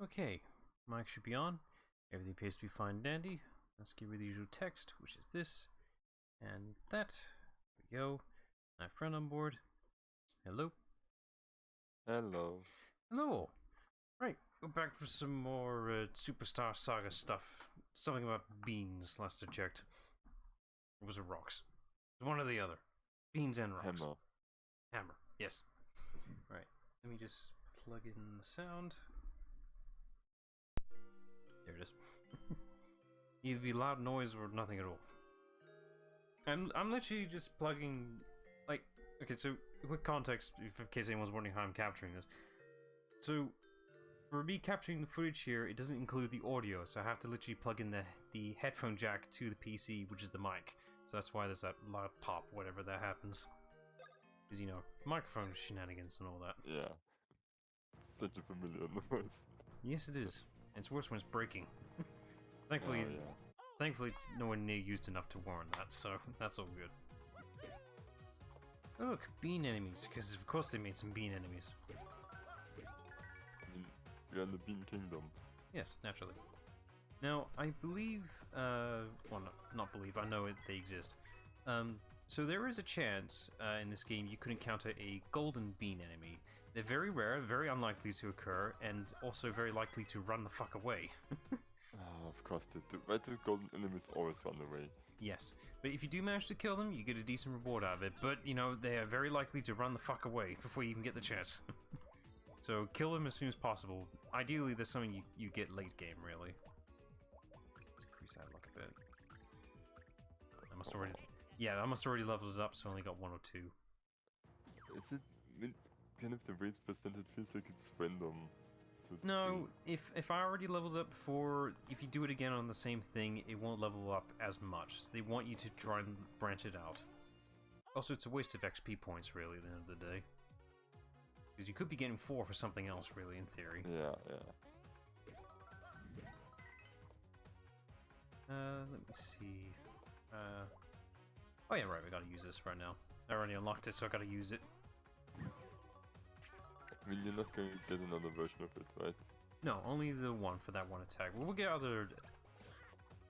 Okay, mic should be on. Everything appears to be fine and dandy. Let's get rid of the usual text, which is this and that. There we go. My friend on board. Hello. Hello. Hello. Right, we're back for some more Superstar Saga stuff. Something about beans, last I checked. Or was it rocks? One or the other. Beans and rocks. Hammer. Hammer, yes. Right, let me just plug in the sound. There it is. Either be loud noise or nothing at all. I'm literally just plugging, like, okay, so quick context, in case anyone's wondering how I'm capturing this. So, for me capturing the footage here, it doesn't include the audio, so I have to literally plug in the headphone jack to the PC, which is the mic. So that's why there's that loud pop, whatever that happens. Because, you know, microphone shenanigans and all that. Yeah. Such a familiar noise. Yes, it is. And it's worse when it's breaking. Thankfully, Thankfully, it's nowhere near used enough to warrant that, so that's all good. Oh, look, bean enemies, because of course they made some bean enemies. We're in the Bean Kingdom. Yes, naturally. Now, I believe, well, not believe, I know they exist. So there is a chance in this game you could encounter a golden bean enemy. They're very rare, very unlikely to occur, and also very likely to run the fuck away. Oh, of course they do. Why do golden enemies always run away? Yes, but if you do manage to kill them, you get a decent reward out of it. But, you know, they are very likely to run the fuck away before you even get the chance. So kill them as soon as possible. Ideally, there's something you get late game, really. Let's increase that look a bit. I must already... Yeah, I must already leveled it up, so I only got 1 or 2. Is it kind of the rate percent? It feels like it's random. No, if I already leveled up before, if you do it again on the same thing, it won't level up as much. So they want you to try and branch it out. Also, it's a waste of XP points, really, at the end of the day. Because you could be getting 4 for something else, really, in theory. Yeah. Let me see. Oh yeah, right, we gotta use this right now. I already unlocked it, so I gotta use it. I mean, you're not going to get another version of it, right? No, only the one for that one attack. We'll get other...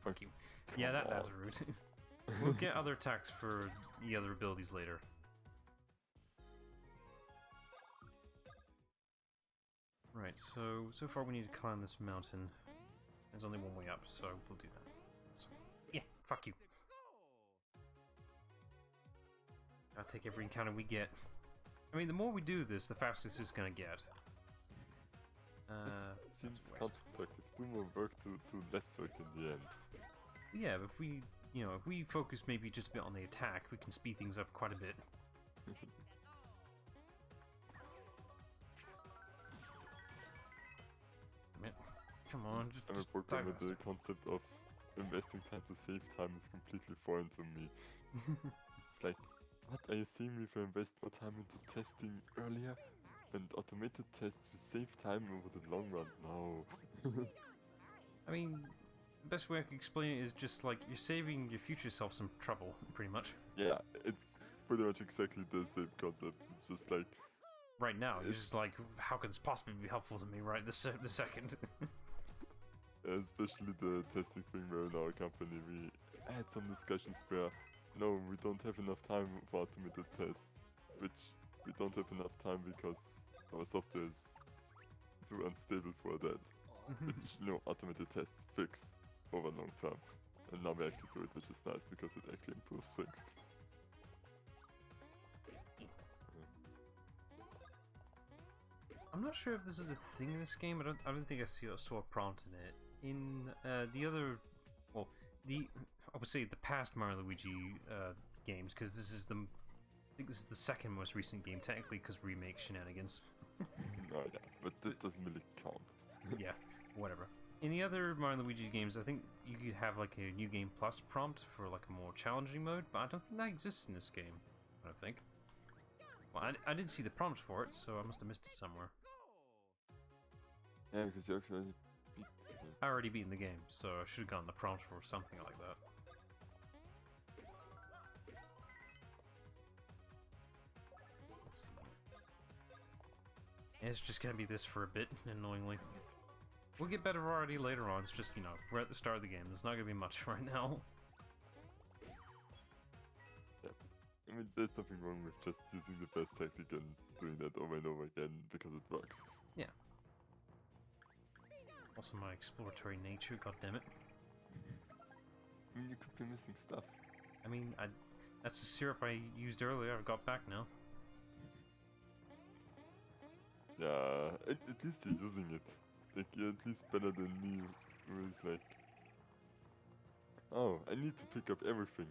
Fuck you. Yeah, that's rude. We'll get other attacks for the other abilities later. Right, so far we need to climb this mountain. There's only one way up, so we'll do that. So, yeah, fuck you. I'll take every encounter we get. I mean, the more we do this, the faster it's gonna get. It seems counterproductive. Do more work to less work in the end. Yeah, but if we, you know, if we focus maybe just a bit on the attack, we can speed things up quite a bit. Come on, just I'm a program with the concept of investing time to save time is completely foreign to me. It's like, what are you seeing me if I invest more time into testing earlier? And automated tests will save time over the long run. No. I mean, the best way I can explain it is just like you're saving your future self some trouble, pretty much. Yeah, it's pretty much exactly the same concept. It's just like... Right now, it's just like, how could this possibly be helpful to me right this second? Especially the testing thing where in our company we had some discussions where no, we don't have enough time for automated tests, which we don't have enough time because our software is too unstable for that. Which, you know, automated tests fix over long term. And now we actually do it, which is nice because it actually improves things. I'm not sure if this is a thing in this game. I don't think I saw a prompt in it. In the other, well, I would say the past Mario and Luigi games, because this is I think this is the second most recent game, technically, because remake shenanigans. Oh yeah, but that doesn't really count. Yeah, whatever. In the other Mario and Luigi games, I think you could have like a New Game Plus prompt for like a more challenging mode, but I don't think that exists in this game. I don't think. Well, I didn't see the prompt for it, so I must have missed it somewhere. Yeah, because you actually beat I already beaten the game, so I should have gotten the prompt for something like that. Let's see. It's just gonna be this for a bit, annoyingly. We'll get better variety later on. It's just, you know, we're at the start of the game. There's not gonna be much right now. Yeah. I mean, there's nothing wrong with just using the best tactic and doing that over and over again because it works. Yeah. Also my exploratory nature, goddammit. I mean, you could be missing stuff. I mean, that's the syrup I used earlier. I've got back now. Yeah, at least you're using it. Like, you're at least better than me, who is like, oh, I need to pick up everything.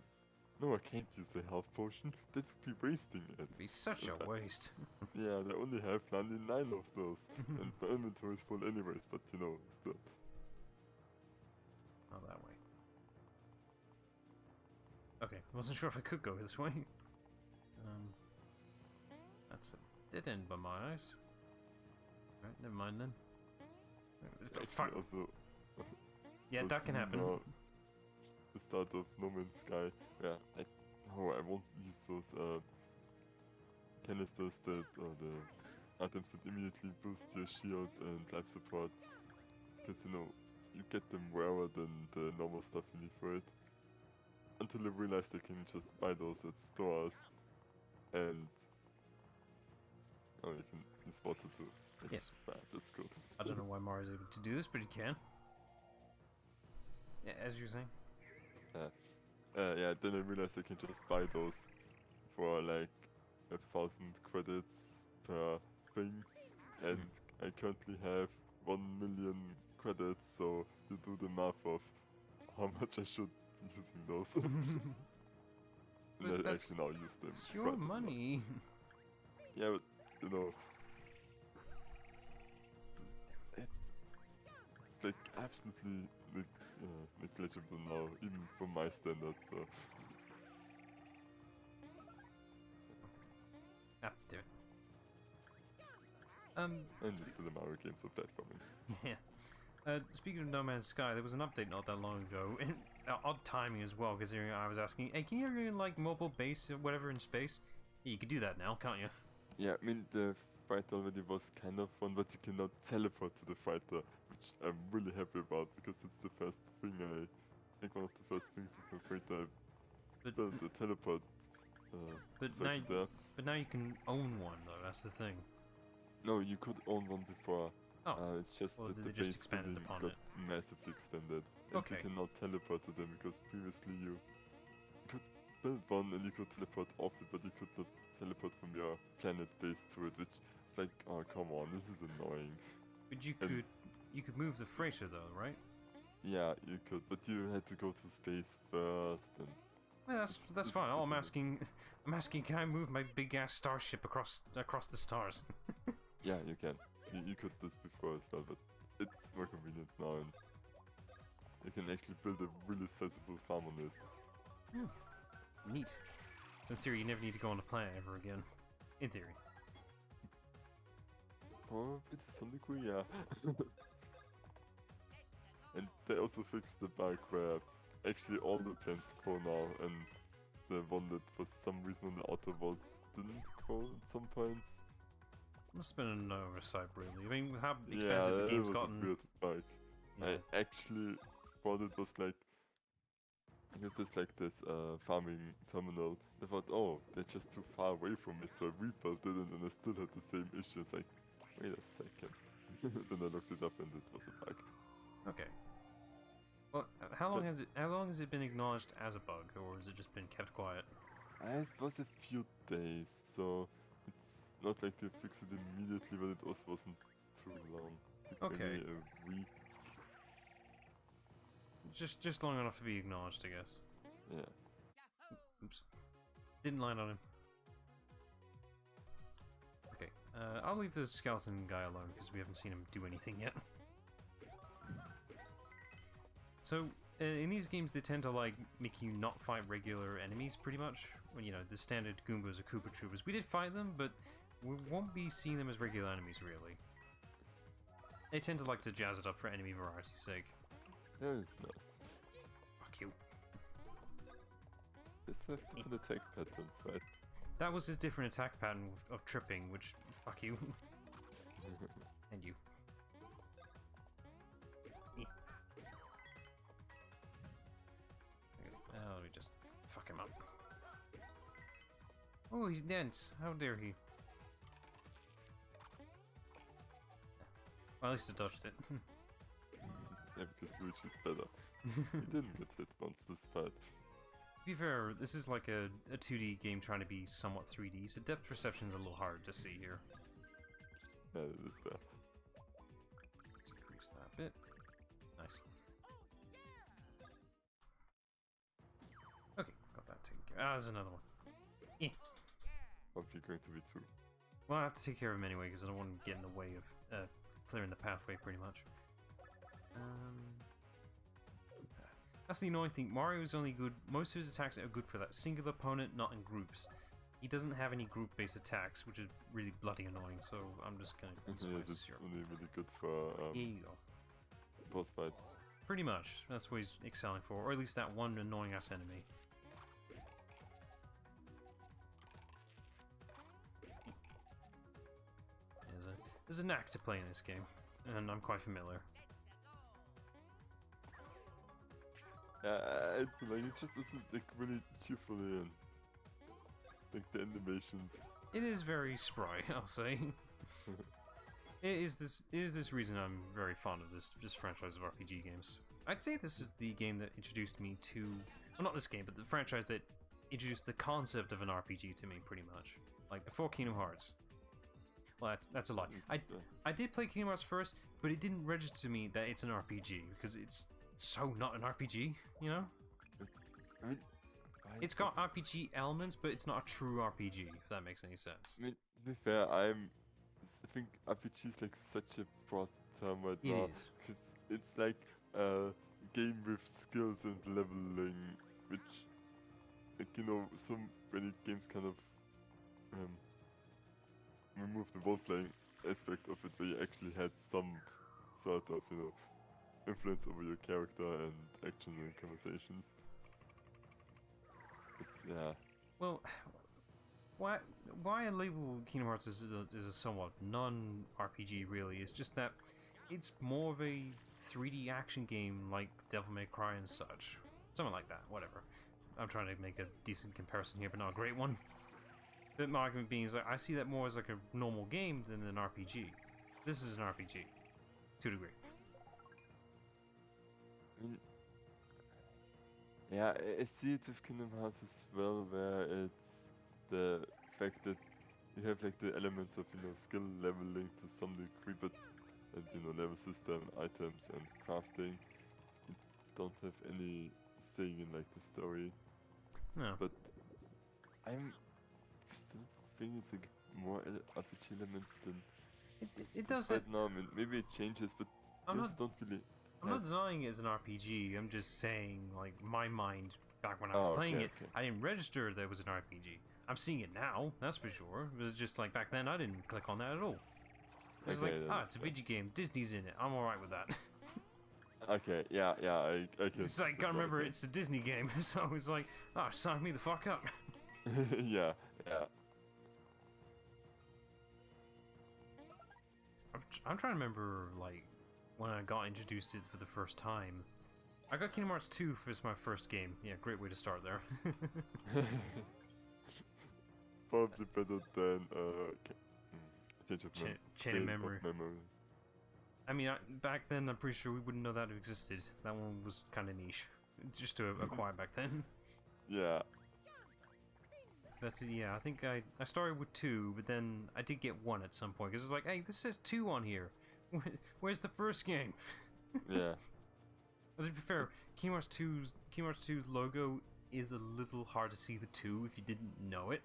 No, I can't use a health potion. That would be wasting it. It'd be such a waste. Yeah, I only have 99 of those. And my inventory is full anyways, but you know, still. Oh, that way. Okay, wasn't sure if I could go this way. That's a dead end by my eyes. Right, never mind then. Fuck. Also, Yeah, that can happen. The start of No Man's Sky, yeah, I won't use those canisters that, or the items that immediately boost your shields and life support, because you know, you get them rarer than the normal stuff you need for it. Until I realized I can just buy those at stores, and oh, you can use water too. Yes. That's good. I don't know why Mario's able to do this, but he can. Yeah, as you were saying. Yeah, then I realized I can just buy those for like 1,000 credits per thing, and I currently have 1 million credits, so you do the math of how much I should be using those. And I actually now use them. It's your money. Yeah, but you know, it's like absolutely negligible now, even from my standards. So. Ah, damn it. And it's the Mario games of platforming. Yeah. Speaking of No Man's Sky, there was an update not that long ago, and odd timing as well, because I was asking, hey, can you ever get like mobile base or whatever in space? Yeah, you can do that now, can't you? Yeah, I mean the fight already was kind of fun, but you cannot teleport to the fighter, which I'm really happy about, because it's the first thing I think one of the first things with my fighter I built the teleport. But now you can own one though. That's the thing. No, you could own one before. Oh, it's just well, that the they just base expanded building upon got it. massively extended, and Okay. you cannot teleport to them because previously you could build one and you could teleport off it, but you could not teleport from your planet base to it, which is like, oh come on, this is annoying. But you could move the freighter though, right? Yeah, you could, but you had to go to space first, and well, that's fine. Oh, I'm asking, can I move my big ass starship across the stars? yeah, you can. You could this before as well, but it's more convenient now, and you can actually build a really sizable farm on it. Neat. So in theory, you never need to go on a planet ever again. In theory. Probably to some degree, yeah. And they also fixed the bug where actually all the plants grow now, and the one that for some reason on the outer walls didn't grow at some points. Must have been an oversight, really. I mean, with how expensive yeah, the game's was gotten. A weird bug. Yeah. I actually thought it was like, because there's like this farming terminal. I thought, oh, they're just too far away from it, so I rebuilt it, and then I still had the same issues. Like, wait a second. Then I looked it up, and it was a bug. Okay. Well, how long has it been acknowledged as a bug, or has it just been kept quiet? It was a few days, so it's not like they fixed it immediately, but it also wasn't too long. Okay. Maybe a week. Just long enough to be acknowledged, I guess. Yeah. Oops. Didn't land on him. Okay. I'll leave the skeleton guy alone because we haven't seen him do anything yet. So, in these games, they tend to like make you not fight regular enemies, pretty much. When, you know, the standard Goombas or Koopa Troopas. We did fight them, but we won't be seeing them as regular enemies, really. They tend to like to jazz it up for enemy variety's sake. That is nice. Fuck you. This have different attack patterns, right? That was his different attack pattern of tripping, which, fuck you. And you. fuck him up. Oh, he's dense. How dare he? Well, at least I dodged it. Yeah, because Luigi's better. He didn't get hit once this fight. To be fair, this is like a 2D game trying to be somewhat 3D, so depth perception is a little hard to see here. Yeah, it is fair. Let's increase that bit. Nice. Okay, got that taken care of. Ah, there's another one. Eh. Hope you're going to be too. Well, I have to take care of him anyway, because I don't want to get in the way of clearing the pathway, pretty much. That's the annoying thing. Mario is only good. Most of his attacks are good for that singular opponent, not in groups. He doesn't have any group-based attacks, which is really bloody annoying. So I'm just gonna use my It's syrup. only really good for Here you go. boss fights. Pretty much. That's what he's excelling for, or at least that one annoying ass enemy. There's a knack to playing this game, and I'm quite familiar. I feel like it just isn't like really cheerfully and like the animations. It is very spry, I'll say. It is this reason I'm very fond of this franchise of RPG games. I'd say this is the game that introduced me to, well, not this game, but the franchise that introduced the concept of an RPG to me, pretty much. Like before Kingdom Hearts. Well, that's a lie. I did play Kingdom Hearts first, but it didn't register to me that it's an RPG because it's so not an RPG, you know? I mean, it's got RPG elements, but it's not a true RPG, if that makes any sense. I mean, to be fair, I think RPG is like such a broad term right now. It is. Because it's like a game with skills and leveling, which, like, you know, so many games kind of remove the role-playing aspect of it, where you actually had some sort of, you know, influence over your character and action and conversations. But, yeah. Well, why I label Kingdom Hearts as a somewhat non-RPG really is just that it's more of a 3D action game like Devil May Cry and such. Something like that, whatever. I'm trying to make a decent comparison here, but not a great one. But my argument being is like, I see that more as like a normal game than an RPG. This is an RPG, to a degree. I mean, yeah, I see it with Kingdom Hearts as well, where it's the fact that you have like the elements of, you know, skill leveling to some degree, but and, you know, level system, items, and crafting. You don't have any saying in like the story. No. But I'm still think it's like more RPG elements than it does right now. I mean, maybe it changes, but I'm yes, not, don't really. I'm not denying it as an RPG. I'm just saying, like, my mind back when I was playing it, I didn't register that it was an RPG. I'm seeing it now, that's for sure. It was just like back then, I didn't click on that at all. It's like, it's a video game. Disney's in it. I'm alright with that. Okay, yeah, I can. It's like, I remember it's a Disney game, so it's like, sign me the fuck up. yeah. I'm trying to remember, like, when I got introduced to it for the first time. I got Kingdom Hearts 2 as my first game. Yeah, great way to start there. Probably better than change of Chain of Memory. I mean, back then, I'm pretty sure we wouldn't know that it existed. That one was kind of niche, just to acquire back then. Yeah. But yeah, I think I started with 2, but then I did get 1 at some point, because it's like, hey, this says 2 on here. Where's the first game? Yeah. But to be fair, Kingdom Hearts 2's logo is a little hard to see the 2 if you didn't know it.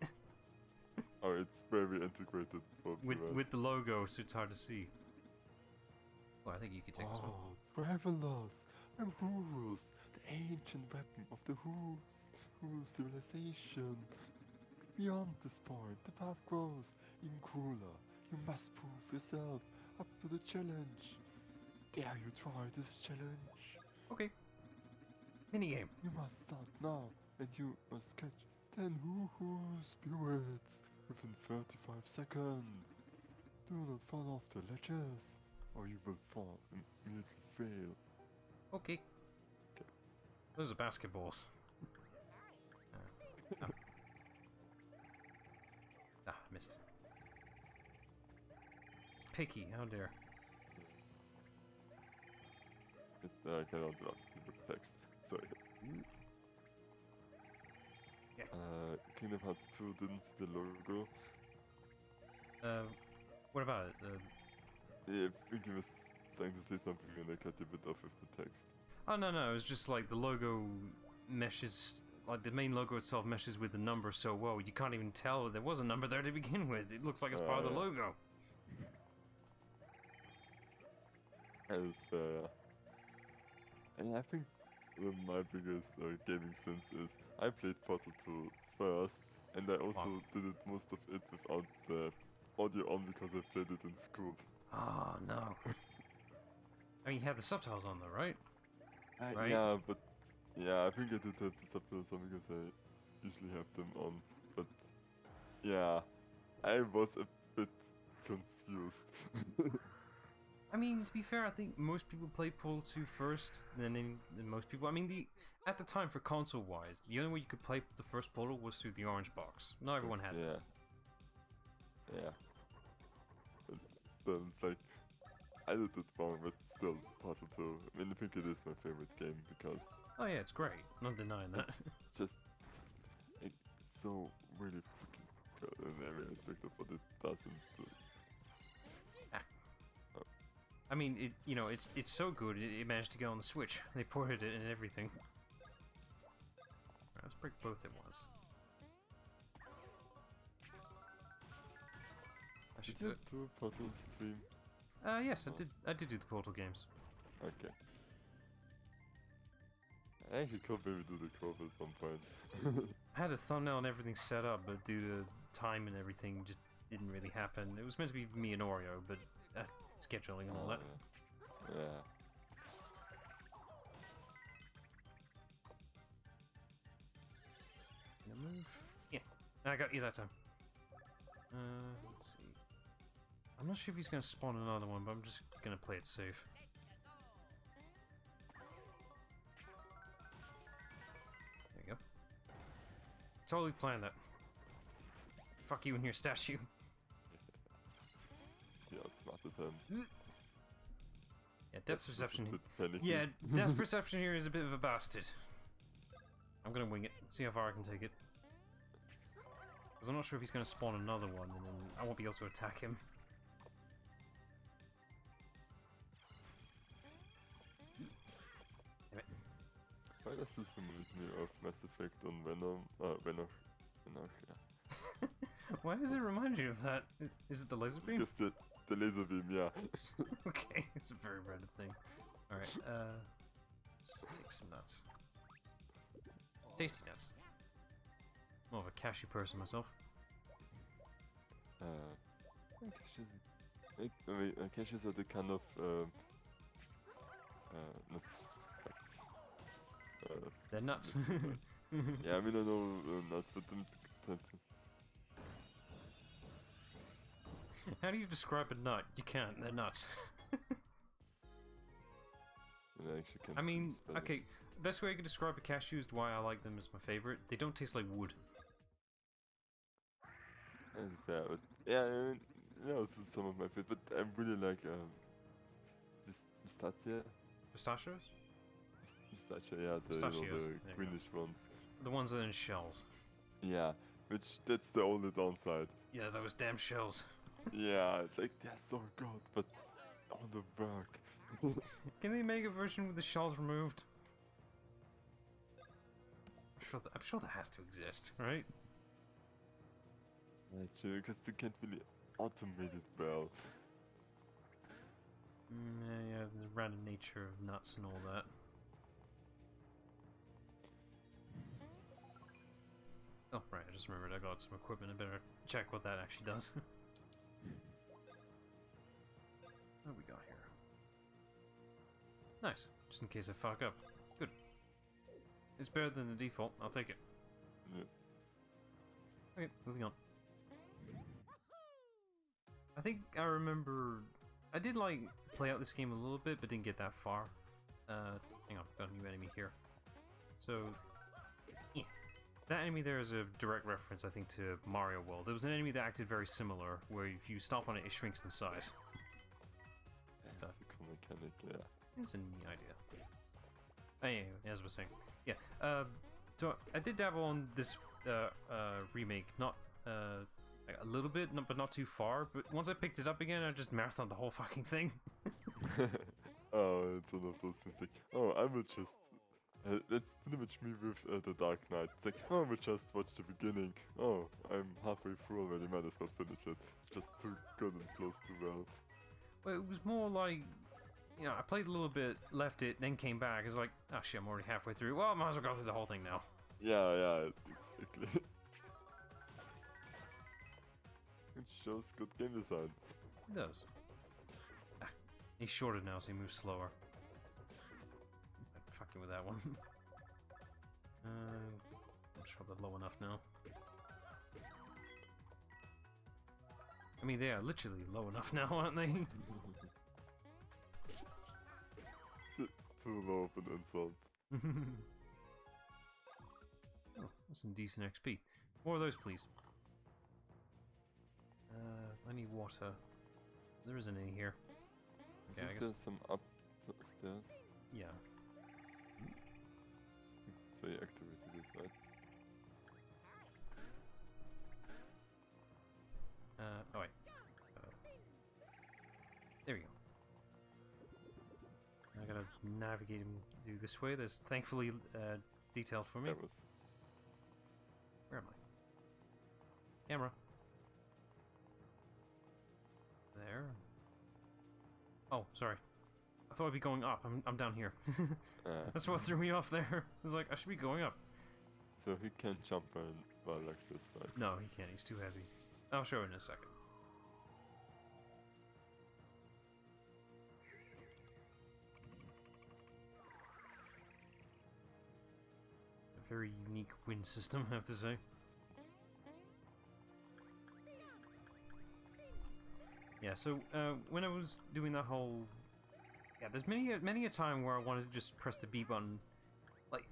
Oh, it's very integrated. With the logo, so it's hard to see. Well, I think you could take this one. Travelers and Hoohoos, the ancient weapon of the Hoohoo civilization. Beyond this point, the path grows even cooler. You must prove yourself up to the challenge. Dare you try this challenge? Okay. Minigame. You must start now, and you must catch 10 Hoohoo spirits within 35 seconds. Do not fall off the ledges, or you will fall and immediately fail. Okay. Those are basketballs. missed. Picky, how dare. I cannot drop the text. Sorry. Yeah. Kingdom Hearts 2 didn't see the logo. What about it? Yeah, I think he was trying to say something and I cut a bit off with the text. Oh, no, it was just like the logo meshes, like the main logo itself meshes with the number so well, you can't even tell there was a number there to begin with. It looks like it's part of the logo. That is fair. And I think my biggest gaming sense is I played Portal 2 first, and I also did it most of it without the audio on because I played it in school. Oh, no. I mean, you have the subtitles on though, right? Right? Yeah, but yeah, I think I did have the subtitles on because I usually have them on. But yeah, I was a bit confused. I mean, to be fair, I think most people play Portal 2 first, than most people. I mean, at the time for console-wise, the only way you could play the first Portal was through the orange box. Not everyone had it. Yeah. But still, it's like, I did it wrong, but still, Portal 2. I mean, I think it is my favorite game because... Oh yeah, it's great. Not denying that. It's just... It's so really freaking good in every aspect of what it does and... I mean, it's so good, it managed to get on the Switch. They ported it and everything. Alright, let's break both at once. Did you do a Portal stream? Yes, I did do the Portal games. Okay. I actually could maybe do the co-op at some point. I had a thumbnail and everything set up, but due to time and everything, just didn't really happen. It was meant to be me and Oreo, but scheduling and all that. Yeah. Gonna move. Yeah, I got you that time. Let's see. I'm not sure if he's gonna spawn another one, but I'm just gonna play it safe. There you go. Totally planned that. Fuck you and your statue. Yeah, outsmarted him. Yeah, depth perception. Yeah, depth perception here is a bit of a bastard. I'm gonna wing it. See how far I can take it. Because I'm not sure if he's gonna spawn another one, and then I won't be able to attack him. Damn it. Why does this remind me of Mass Effect on Venom? Yeah. Why does it remind you of that? Is it the laser beam? Just the laser beam, yeah. Okay, it's a very random thing. Alright, let's just take some nuts. Tasty nuts. More of a cashew person myself. Cashews are the kind of they're nuts. Yeah, I mean I know nuts, but them. How do you describe a nut? You can't. They're nuts. I mean, okay. Best way I could describe a cashew is why I like them as my favorite. They don't taste like wood. Yeah, I mean, this is some of my favorite, but I really like pistachio. Pistachios? Pistachio, yeah, the greenish ones. The ones that are in shells. Yeah, that's the only downside. Yeah, those damn shells. Yeah, it's like they're so good, but all the work. Can they make a version with the shells removed? I'm sure that has to exist, right? Actually, because they can't really automate it well. Yeah, the random nature of nuts and all that. Oh, right, I just remembered I got some equipment. I better check what that actually does. What do we got here? Nice, just in case I fuck up. Good. It's better than the default, I'll take it. Yeah. Okay, moving on. I think I remember... I did, like, play out this game a little bit, but didn't get that far. Hang on, got a new enemy here. So... Yeah. That enemy there is a direct reference, I think, to Mario World. There was an enemy that acted very similar, where if you stomp on it, it shrinks in size. That's a cool mechanic, yeah. It's a neat idea. Anyway, as I was saying, yeah. So I did dabble on this remake, not like a little bit, but not too far. But once I picked it up again, I just marathoned the whole fucking thing. Oh, it's one of those things like, oh, I will just... that's pretty much me with the Dark Knight. It's like, oh, I will just watch the beginning. Oh, I'm halfway through already, might as well finish it. It's just too good and flows too well. Well, it was more like, you know, I played a little bit, left it, then came back. It's like, oh shit, I'm already halfway through. Well, I might as well go through the whole thing now. Yeah, exactly. It shows good game design. It does. Ah, he's shorter now, so he moves slower. I'm fucking with that one. I'm sure they're low enough now. I mean, they are literally low enough now, aren't they? Too low of an insult. Oh, that's some decent XP. More of those, please. I need water. There isn't any here. Okay, I guess. There's some upstairs? Yeah. That's why you activated it, right? Oh wait. There we go. I gotta navigate him through this way. That's thankfully detailed for me. That was... Where am I? Camera. There. Oh, sorry. I thought I'd be going up. I'm down here. That's what threw me off there. I was like, I should be going up. So he can't jump well like this, right? No, he can't. He's too heavy. I'll show it in a second. A very unique wind system, I have to say. Yeah, so when I was doing that whole... Yeah, there's many a time where I wanted to just press the B button. Like,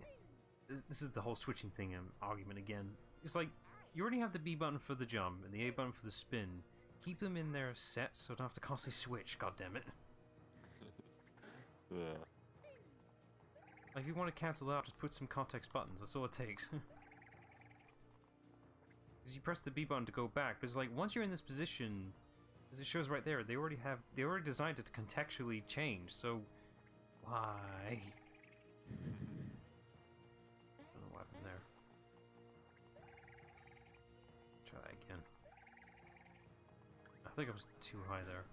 this is the whole switching thing argument again. It's like, you already have the B button for the jump and the A button for the spin. Keep them in their sets so I don't have to constantly switch, goddammit. Yeah. Like, if you want to cancel out, just put some context buttons, that's all it takes. Because you press the B button to go back, but it's like, once you're in this position, as it shows right there, they already designed it to contextually change, so why? Don't know what happened there. Try that again. I think I was too high there.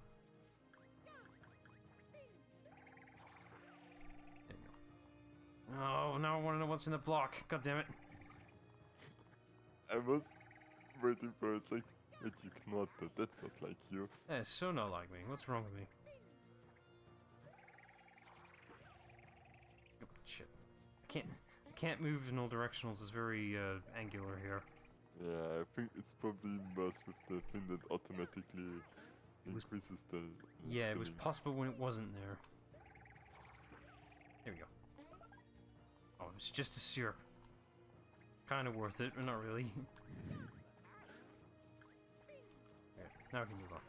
There you go. Oh, now I want to know what's in the block. God damn it! I was waiting for it. It's like, wait, you cannot. That's not like you. That is so not like me. What's wrong with me? Oh, shit! I can't move in all directionals. It's very angular here. Yeah, I think it's probably messed with the thing that automatically increases the yeah, spinning. it was possible when it wasn't there. There we go. Oh, it's just a syrup. Kind of worth it, but not really. Okay, now we can move on.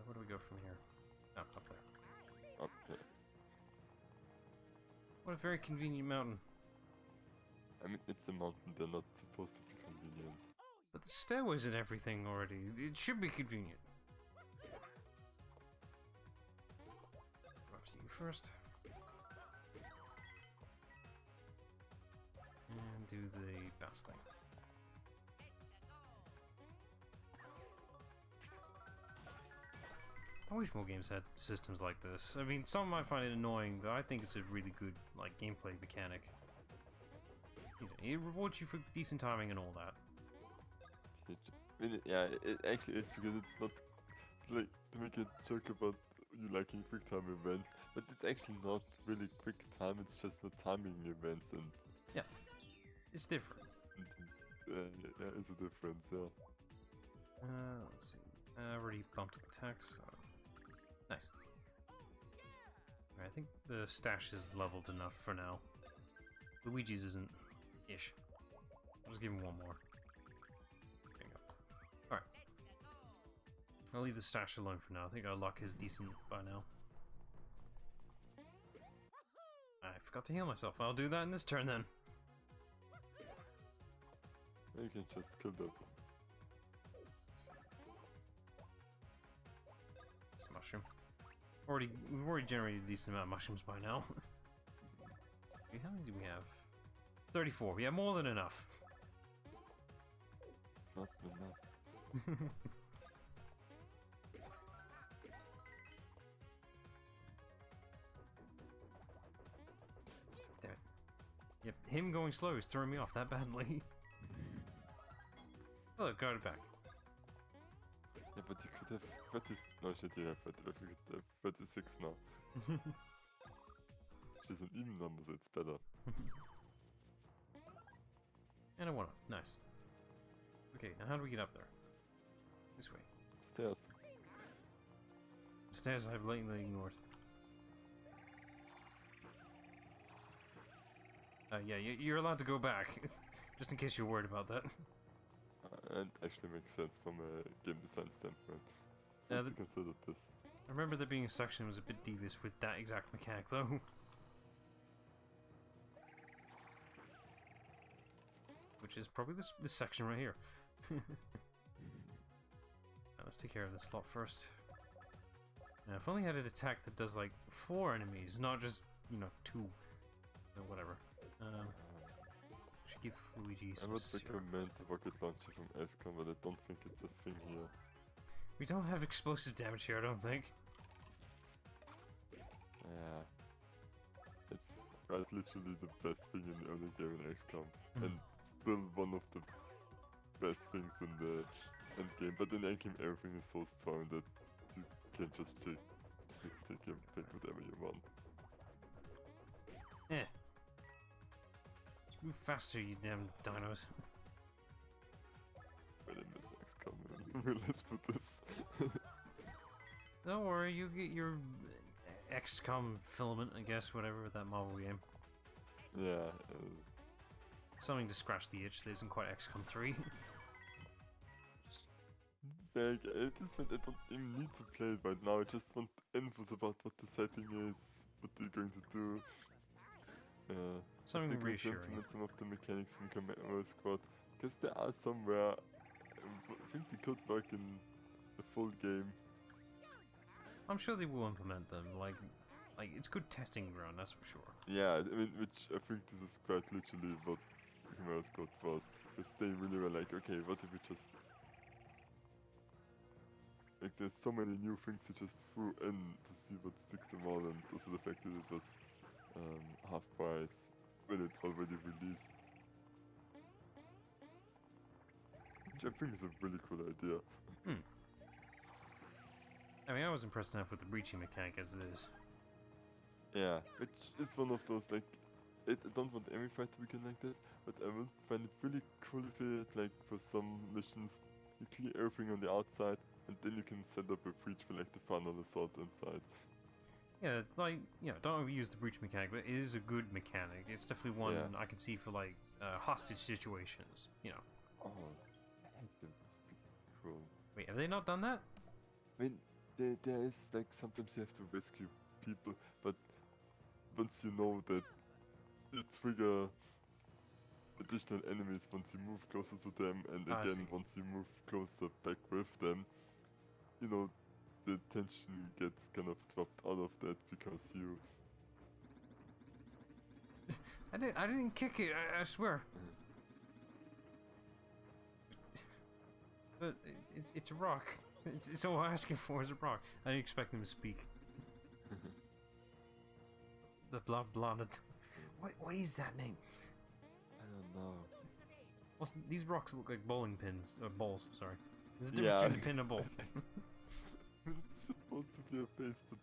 Where do we go from here? Oh, up there. Up there. What a very convenient mountain. I mean, it's a mountain, they're not supposed to be convenient. But the stairways and everything already. It should be convenient. I'll see you first. And do the bounce thing. I wish more games had systems like this. I mean, some might find it annoying, but I think it's a really good, like, gameplay mechanic. It rewards you for decent timing and all that. Yeah, it actually is, because it's not... It's like, to make a joke about you liking quick time events, but it's actually not really quick time, it's just the timing events, and... Yeah, it's different. There is a difference, yeah. Let's see. I already bumped up attacks. So. Nice. Right, I think the stash is leveled enough for now. Luigi's isn't. Ish. I'll just give him one more. There you go. Alright. I'll leave the stash alone for now. I think our luck is decent by now. I forgot to heal myself. I'll do that in this turn then. You can just kill them. Just a mushroom. We've already generated a decent amount of mushrooms by now. How many do we have? 34. We have more than enough. It's not enough. Damn it. Yep, him going slow is throwing me off that badly. Oh, got it back. Yeah, but you could have 30. No, shit, you have 35. You could have 36 now. Which is an even number, so it's better. And a 1-up. Nice. Okay, now how do we get up there? This way. Stairs. Stairs I blatantly ignored. Yeah, you're allowed to go back. Just in case you're worried about that. And actually makes sense from a game design standpoint. So to consider this. I remember there being a section that was a bit devious with that exact mechanic, though. Which is probably this section right here. Now let's take care of this slot first. Now, if only I had an attack that does like 4 enemies, not just, you know, 2. Or whatever. Should give Luigi some I would syrup. recommend the rocket launcher from XCOM, but I don't think it's a thing here. We don't have explosive damage here, I don't think. Yeah. It's quite literally the best thing in the early game in XCOM. And still one of the best things in the end game. But in endgame everything is so strong that you can just take whatever you want. Eh. Just move faster, you damn dinos. But I miss XCOM. Let's put this. Don't worry, you get your XCOM filament, I guess, whatever, with that Marvel game. Yeah. Something to scratch the itch that isn't quite XCOM 3. Like, at this point I don't even need to play it right now, I just want infos about what the setting is, what they're going to do. Something I think we can reassuring. implement some of the mechanics from Commando Squad, because there are somewhere, I think they could work in a full game. I'm sure they will implement them, like it's good testing ground, that's for sure. Yeah, I mean, which I think this is quite literally what Commando Squad was, because they really were like, okay, what if we just... Like, there's so many new things to just threw in to see what sticks them all, and also the fact that it was half price when it already released. Which I think is a really cool idea. I mean, I was impressed enough with the breaching mechanic as it is. Yeah, which is one of those, like, I don't want every fight to begin like this, but I would find it really cool if it, like, for some missions, you clear everything on the outside, and then you can set up a breach for, like, the final assault inside. Yeah, like, you know, don't overuse the breach mechanic, but it is a good mechanic. It's definitely one I can see for, like, hostage situations, you know. Oh, that's pretty cool. Wait, have they not done that? I mean, there is, like, sometimes you have to rescue people, but once you know that you trigger additional enemies once you move closer to them, and again once you move closer back with them, you know, the tension gets kind of dropped out of that because you... I didn't kick it, I swear. But it's a rock. It's all I'm asking for is a rock. I didn't expect them to speak. The blonde. What is that name? I don't know. These rocks look like bowling pins, or balls. Sorry. There's a difference between a pin and a ball. It's supposed to be a face, but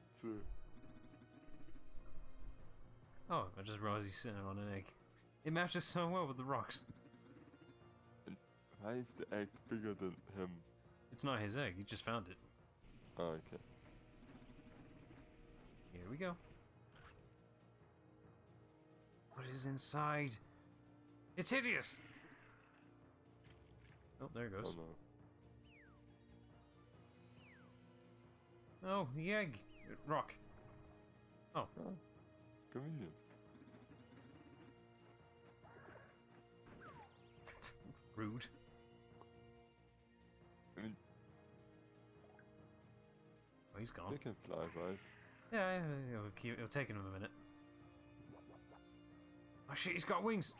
Oh, I just realized he's sitting on an egg. It matches so well with the rocks. And why is the egg bigger than him? It's not his egg. He just found it. Oh, okay. Here we go. What is inside? It's hideous! Oh, there it goes. Oh no. Oh, the egg! Rock. Oh. Ah, convenient. Rude. I mean, Oh, he's gone. they can fly, right? Yeah, it'll take him a minute. Oh shit, he's got wings!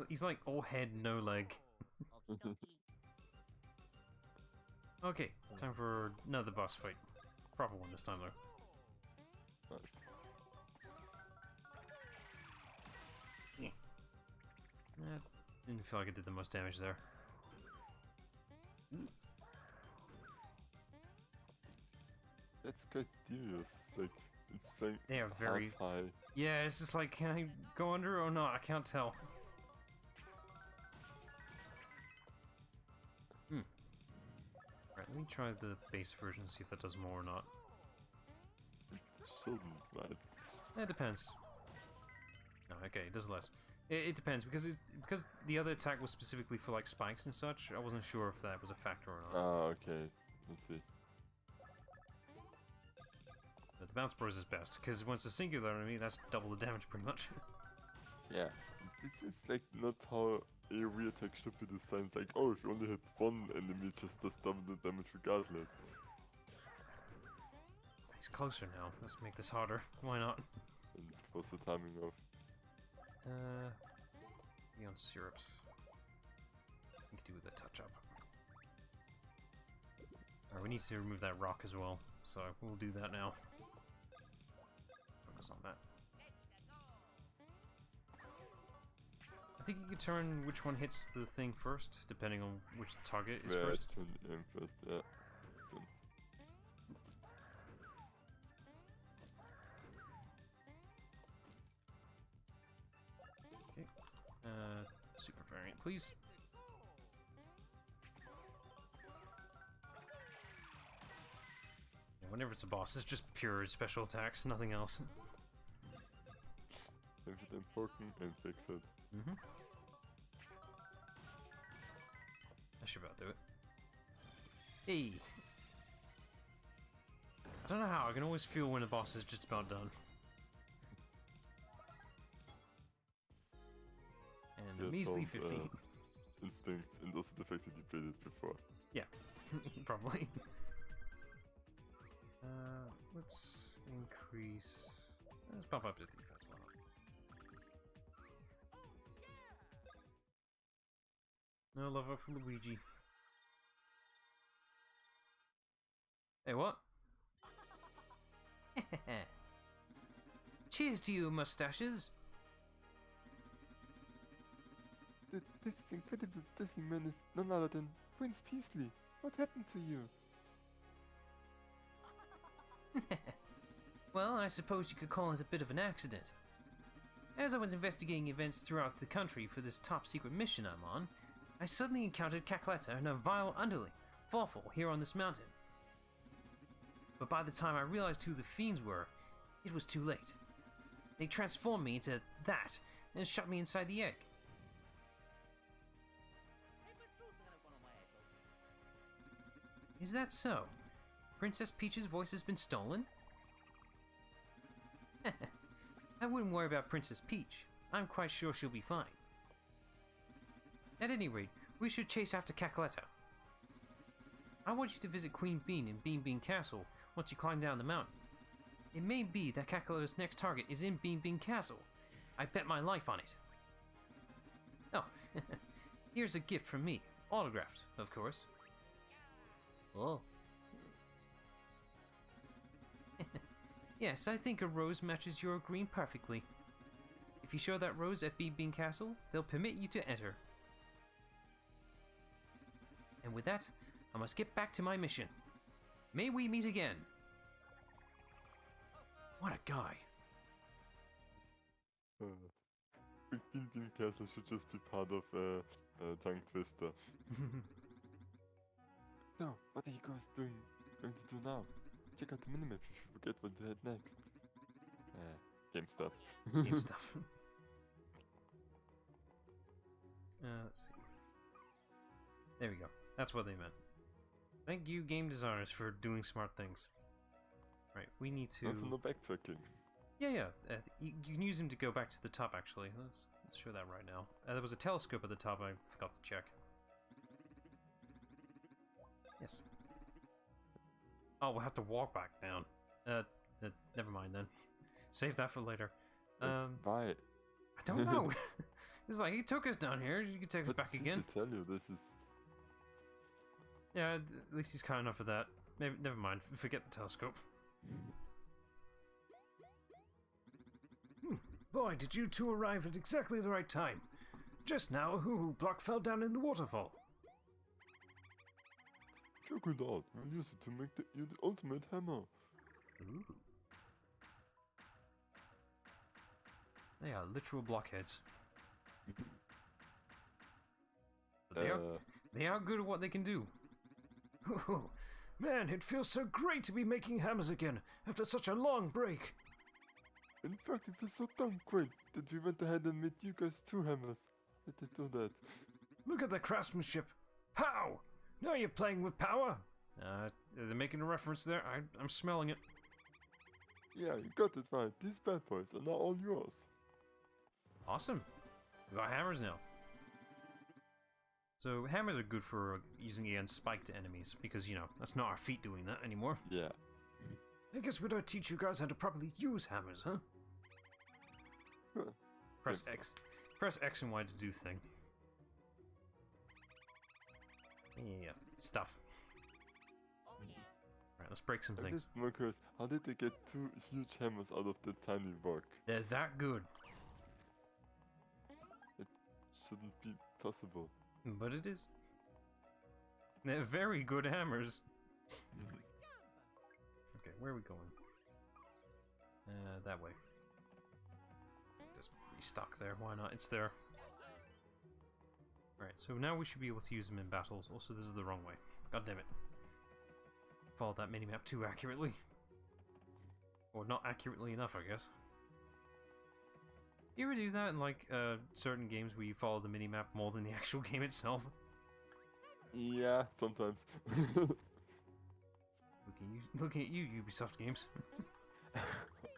He's like all head, no leg. Okay, time for another boss fight. Proper one this time though. Nice. Didn't feel like it did the most damage there. That's quite devious. Like, it's like They are very... half high. Yeah, it's just like, can I go under or not? I can't tell. Right, let me try the base version, see if that does more or not. It shouldn't, right? It depends. No, okay, it does less. It depends, because the other attack was specifically for like spikes and such. I wasn't sure if that was a factor or not. Ah, okay. Let's see. But the bounce bros is best, because once it's a singular enemy, that's double the damage pretty much. Yeah. This is like not how AoE attack should be designed. It's like, oh, if you only hit one enemy, it just does double the damage regardless. He's closer now. Let's make this harder. Why not? And what's the timing of? Neon syrups. We could do with a touch up. Alright, we need to remove that rock as well, so we'll do that now. Focus on that. I think you can turn which one hits the thing first, depending on which target is first. Turn the aim first, yeah. Makes sense. Okay. Super variant, please. Yeah, whenever it's a boss, it's just pure special attacks, nothing else. If it's important and fix it. Mm-hmm. That should about do it. Hey! I don't know how, I can always feel when a boss is just about done. And a measly 15. Instincts, and also the fact that you played it before. Yeah, probably. Let's increase... Let's bump up the defense. Why not? No love up for Luigi. Hey, what? Cheers to you, mustaches! This is incredible dazzling man is none other than Prince Peasley. What happened to you? Well, I suppose you could call it a bit of an accident. As I was investigating events throughout the country for this top-secret mission I'm on, I suddenly encountered Cackletta and a vile underling, Fawful, here on this mountain. But by the time I realized who the fiends were, it was too late. They transformed me into that and shut me inside the egg. Is that so? Princess Peach's voice has been stolen? I wouldn't worry about Princess Peach. I'm quite sure she'll be fine. At any rate, we should chase after Cackletta. I want you to visit Queen Bean in Bean Bean Castle once you climb down the mountain. It may be that Cackletta's next target is in Bean Bean Castle. I bet my life on it. Oh, here's a gift from me. Autographed, of course. Oh. Yes, I think a rose matches your green perfectly. If you show that rose at Bean Bean Castle, they'll permit you to enter. And with that, I must get back to my mission. May we meet again. What a guy. Big Bean Bean Castle should just be part of a tongue twister. So, what are you guys going to do now? Check out the minimap if you forget what to head next. Game stuff. Game stuff. Let's see. There we go. That's what they meant. Thank you, game designers, for doing smart things. Right, we need to... Also no backtracking. Yeah. You can use him to go back to the top, actually. Let's show that right now. There was a telescope at the top I forgot to check. Yes. Oh, we'll have to walk back down. Never mind then. Save that for later. Why? I don't know. It's like, he took us down here, you can take us back again. I tell you, this is... Yeah, at least he's kind enough for that. Maybe, never mind, forget the telescope. Boy, did you two arrive at exactly the right time. Just now, a Hoohoo block fell down in the waterfall. Check it out. We'll use it to make you the ultimate hammer. Ooh. They are literal blockheads. But they are good at what they can do. Oh, man, it feels so great to be making hammers again after such a long break. In fact, it was so damn great that we went ahead and made you guys 2 hammers. Let it do that. Look at the craftsmanship. Pow! Now you're playing with power. They're making a reference there. I'm smelling it. Yeah, you got it right. These bad boys are now all yours. Awesome. We got hammers now. So hammers are good for using against spiked enemies because, you know, that's not our feet doing that anymore. Yeah. I guess we don't teach you guys how to properly use hammers, huh? Huh. Press X. Press X and Y to do thing. Yeah, stuff. Right, let's break some things. I'm just curious, how did they get 2 huge hammers out of the tiny rock? They're that good. It shouldn't be possible. But it is. They're very good hammers. Okay, where are we going? That way. Just restock there, why not? It's there. Right, so now we should be able to use them in battles. Also, this is the wrong way. God damn it. Followed that minimap too accurately. Or not accurately enough, I guess. You ever do that in, like, certain games where you follow the minimap more than the actual game itself? Yeah, sometimes. Looking at you, Ubisoft games.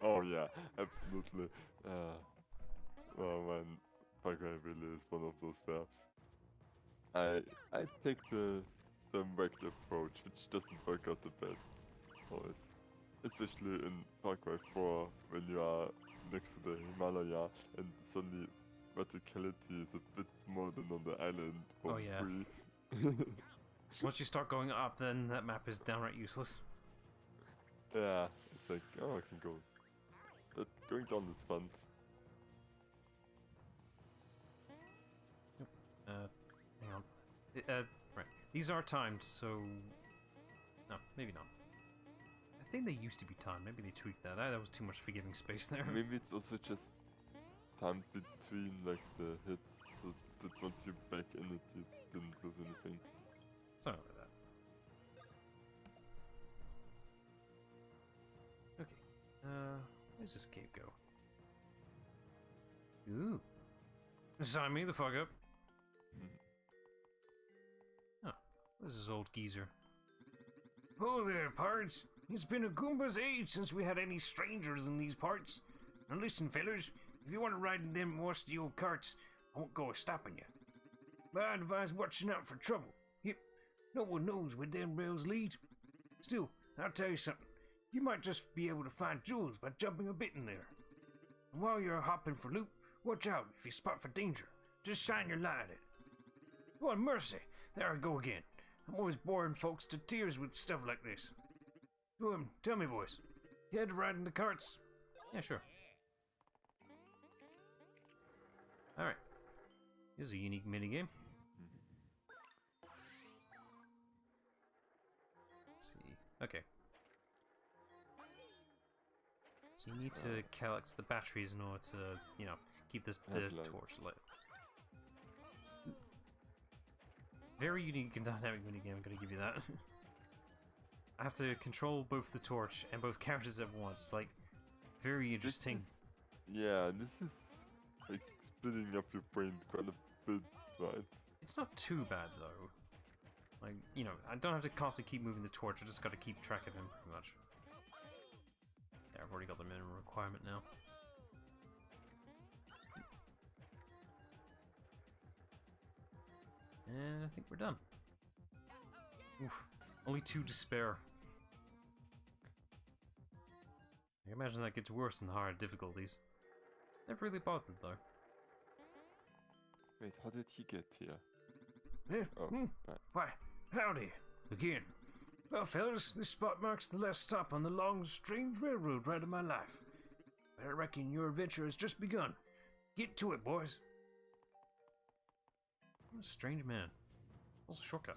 Oh yeah, absolutely. Oh man, Far Cry really is one of those where I take the direct approach, which doesn't work out the best always. Especially in Far Cry 4, when you are next to the Himalaya and suddenly verticality is a bit more than on the island for free. Once you start going up, then that map is downright useless. Yeah, it's like, oh, I can go. But going down is fun. Hang on. Right. These are timed, so... No, maybe not. I think they used to be timed. Maybe they tweaked that. That was too much forgiving space there. Maybe it's also just timed between, like, the hits, so that once you're back in it, you didn't lose anything. Something like that. Okay. Where's this cave go? Ooh. Sign me the fuck up. Oh, where's this old geezer? Oh there, pards. It's been a Goomba's age since we had any strangers in these parts. Now listen, fellers, if you want to ride in them rusty old carts, I won't go a-stopping you. But I advise watching out for trouble. Yep, no one knows where them rails lead. Still, I'll tell you something. You might just be able to find jewels by jumping a bit in there. And while you're hopping for loot, watch out if you spot for danger. Just shine your light at it. Oh, mercy, there I go again. I'm always boring folks to tears with stuff like this. Tell me, boys, you had to ride in the carts? Yeah, sure. Alright. Here's a unique minigame. Let's see. Okay. So you need to collect the batteries in order to, you know, keep the torch lit. Very unique and dynamic minigame, I'm gonna give you that. I have to control both the torch and both characters at once. Like, very interesting. Yeah, this is like splitting up your brain quite a bit, right? It's not too bad though. Like, you know, I don't have to constantly keep moving the torch, I just gotta keep track of him pretty much. Yeah, I've already got the minimum requirement now. And I think we're done. Oof. Only 2 to spare. I imagine that gets worse in the higher difficulties. Never really bothered though. Wait, how did he get here? Yeah. Oh, right. Why, howdy, again. Well, fellas, this spot marks the last stop on the long, strange railroad ride of my life. I reckon your adventure has just begun. Get to it, boys. I'm a strange man. Also, shortcut.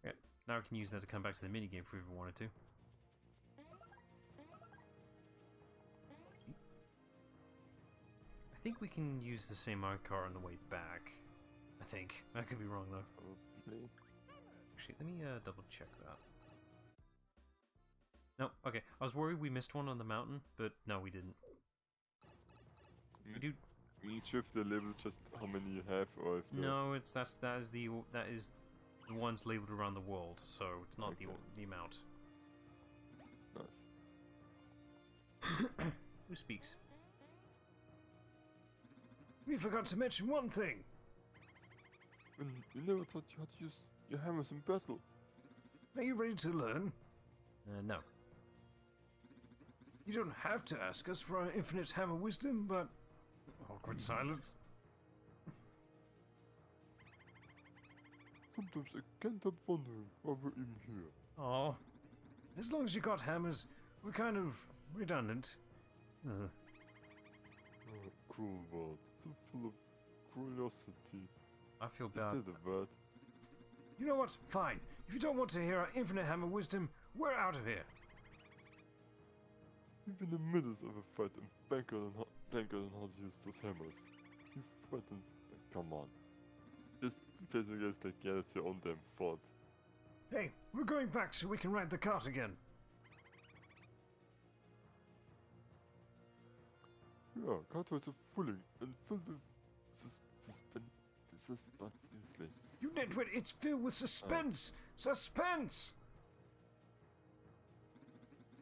Yeah, now we can use that to come back to the minigame if we ever wanted to. I think we can use the same car on the way back. I think. I could be wrong though. Probably. Actually, let me double check that. No, okay. I was worried we missed one on the mountain, but no, we didn't. We do. I'm not sure if they label just how many you have, or if they... No, it's that is the ones labeled around the world, so it's not Okay. the amount. Nice. Who speaks? We forgot to mention one thing. And you never thought you had to use your hammers in battle. Are you ready to learn? No. You don't have to ask us for our infinite hammer wisdom, but... Awkward silence. Sometimes I can't help wondering why we're even here. Oh, As long as you got hammers, we're kind of redundant. Oh, cruel world, so full of curiosity. I feel Is bad. that a word? You know what? Fine. If you don't want to hear our infinite hammer wisdom, we're out of here. Even in the middle of a fight, and Banker and how to use those hammers. He threatens. Come on. Just basically is like, yeah, it's your own damn fault. Hey, we're going back so we can ride the cart again. Yeah, cartwrights are fulling and filled with suspense. Seriously. You nitwit, it's filled with suspense! Suspense!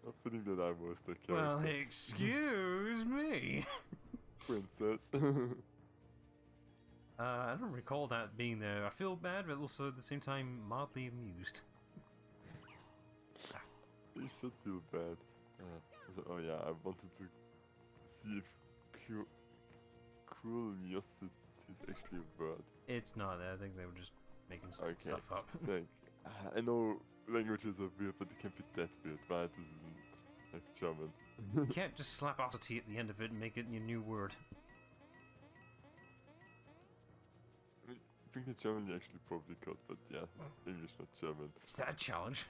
I'm feeling that I was the character. Well, excuse me. Princess. I don't recall that being there. I feel bad, but also at the same time mildly amused. You should feel bad. Oh yeah, I wanted to see if curiosity is actually a word. It's not. I think they were just making stuff up. It's like, I know languages are weird, but they can't be that weird, right? This isn't like German. You can't just slap oddity at the end of it and make it your new word. I think the German you actually probably could, but yeah, English, not German. It's that a challenge.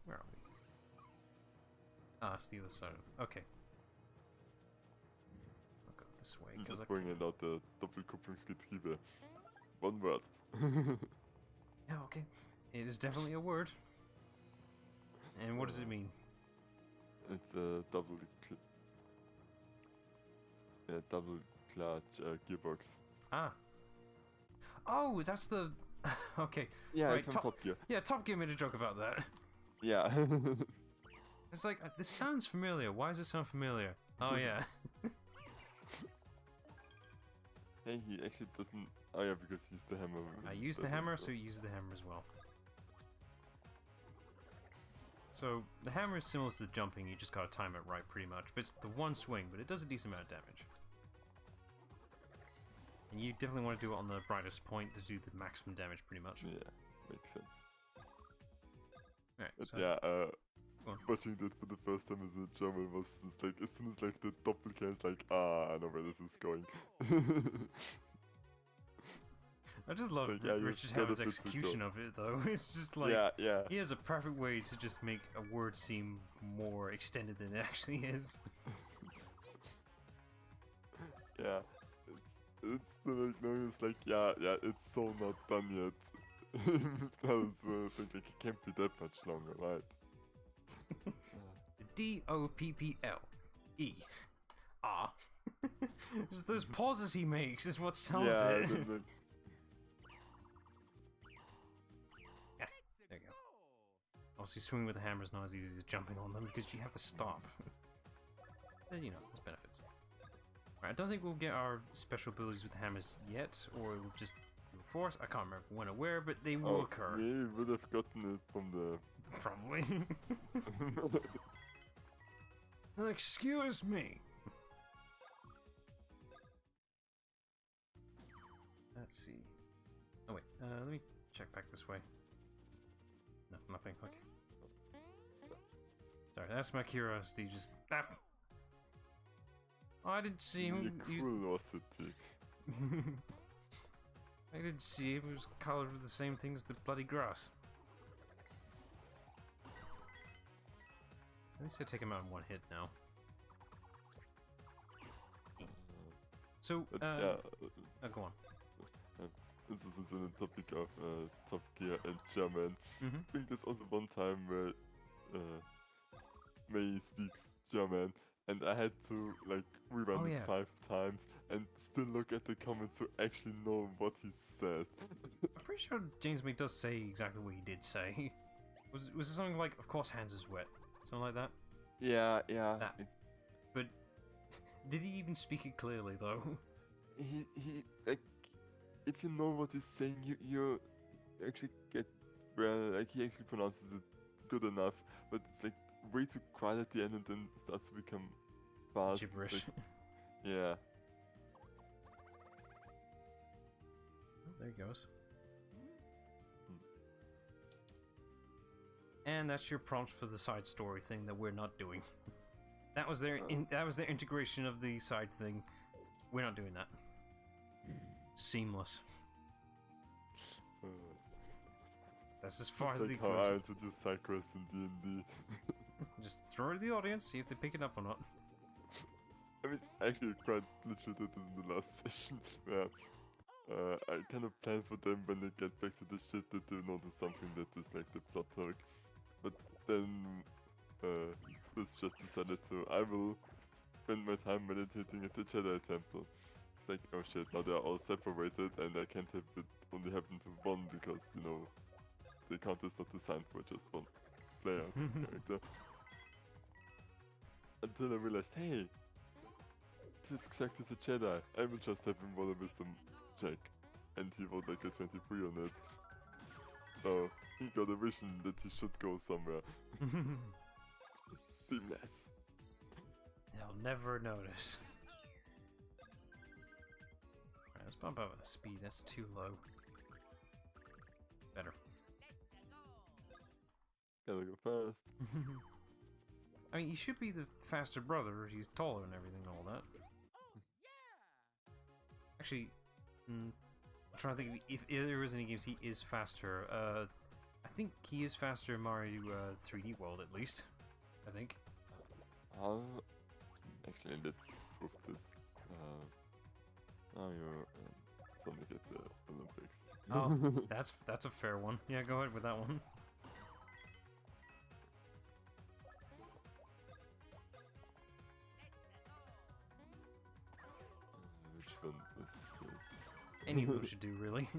Where are we? Ah, it's the other side. Okay. I'll go this way, I'm because just I bringing out the Doppelkupplungsgetriebe. One word. Yeah, okay. It is definitely a word. And what does it mean? It's a double clutch gearbox. Ah. Oh, that's the... okay. Yeah, Right, it's from Top Gear. Yeah, Top Gear made a joke about that. Yeah. It's like, this sounds familiar. Why does it sound familiar? Oh, yeah. Hey, he actually doesn't... Oh yeah, because he used the hammer. I used the hammer, so he used the hammer as well. So, the hammer is similar to the jumping, you just gotta time it right pretty much. But it's the one swing, but it does a decent amount of damage. And you definitely want to do it on the brightest point to do the maximum damage pretty much. Yeah, makes sense. Alright, But so... yeah, go on. watching that for the first time as a German was just like, as soon as like the doppelganger is like, I know where this is going. I just love Like, yeah, you Richard gotta Howard's fit the execution goal. of it, though. It's just like, yeah. he has a perfect way to just make a word seem more extended than it actually is. Yeah. It's the like, no, it's like, yeah, it's so not done yet. That is where I think like, it can't be that much longer, right? D-O-P-P-L-E. Ah. Just those pauses he makes is what sells Yeah, it. Yeah, there you go. Obviously, swinging with the hammer is not as easy as jumping on them because you have to stop. But, you know, there's benefits. Right, I don't think we'll get our special abilities with the hammers yet, or we'll just do a force. I can't remember when or where, but they will occur. We would have gotten it from the... Probably. Well, excuse me. Let's see. Oh wait, let me check back this way. No, nothing. Okay. Sorry, that's my curiosity. Just. Ah. Oh, I didn't see him. Curiosity. I didn't see him. He was colored with the same thing as the bloody grass. At least I take him out in one hit now. So, yeah. go on. This is on the topic of Top Gear and German. I think there's also one time where May speaks German, and I had to like rewind it 5 times and still look at the comments to actually know what he said. I'm pretty sure James May does say exactly what he did say. Was it something like, "Of course, hands is wet," something like that? Yeah. That. But did he even speak it clearly though? He like, if you know what he's saying, you actually get like he actually pronounces it good enough, but it's like way too quiet at the end and then starts to become fast. Gibberish. Like, yeah. Oh, there he goes. And that's your prompt for the side story thing that we're not doing. That was their that was their integration of the side thing. We're not doing that. Seamless. That's as far as like the how I introduce side quests in D&D. Just throw it to the audience, see if they pick it up or not. I mean, actually, quite literally did it in the last session where I kind of plan for them when they get back to the shit that they notice something that is like the plot hook. But then this just decided to, I will spend my time meditating at the Jedi Temple. It's like, oh shit, now they're all separated and I can't have it only happen to one because, you know, the account is not designed for just one player character. Until I realized, hey, this exact is a Jedi. I will just have him roll a wisdom check. And he rolled like a 23 on it. So he got a vision that he should go somewhere. Seamless. They'll never notice. Alright, let's bump up the speed. That's too low. Better. Gotta go fast. I mean, he should be the faster brother. He's taller and everything and all that. Actually, I'm trying to think if there is any games he is faster. I think he is faster in Mario 3D World, at least. I think. Actually, let's prove this. Now you're Sonic at the Olympics. Oh, that's a fair one. Yeah, go ahead with that one. Which one is this? Any of them should do, really.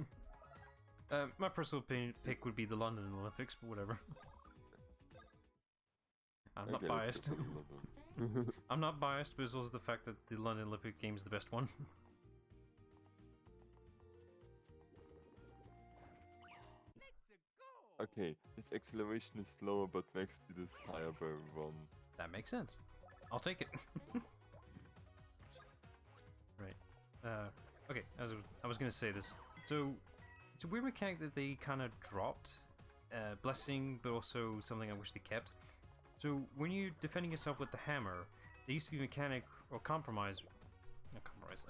My personal pick would be the London Olympics, but whatever. I'm not biased. I'm not biased, but it's also the fact that the London Olympic Games is the best one. Okay, his acceleration is slower, but max speed is higher by 1. That makes sense. I'll take it. Right. Okay, as I was gonna say this. So, it's a weird mechanic that they kind of dropped. Blessing, but also something I wish they kept. So, when you're defending yourself with the hammer, there used to be a mechanic, or compromise, not compromise,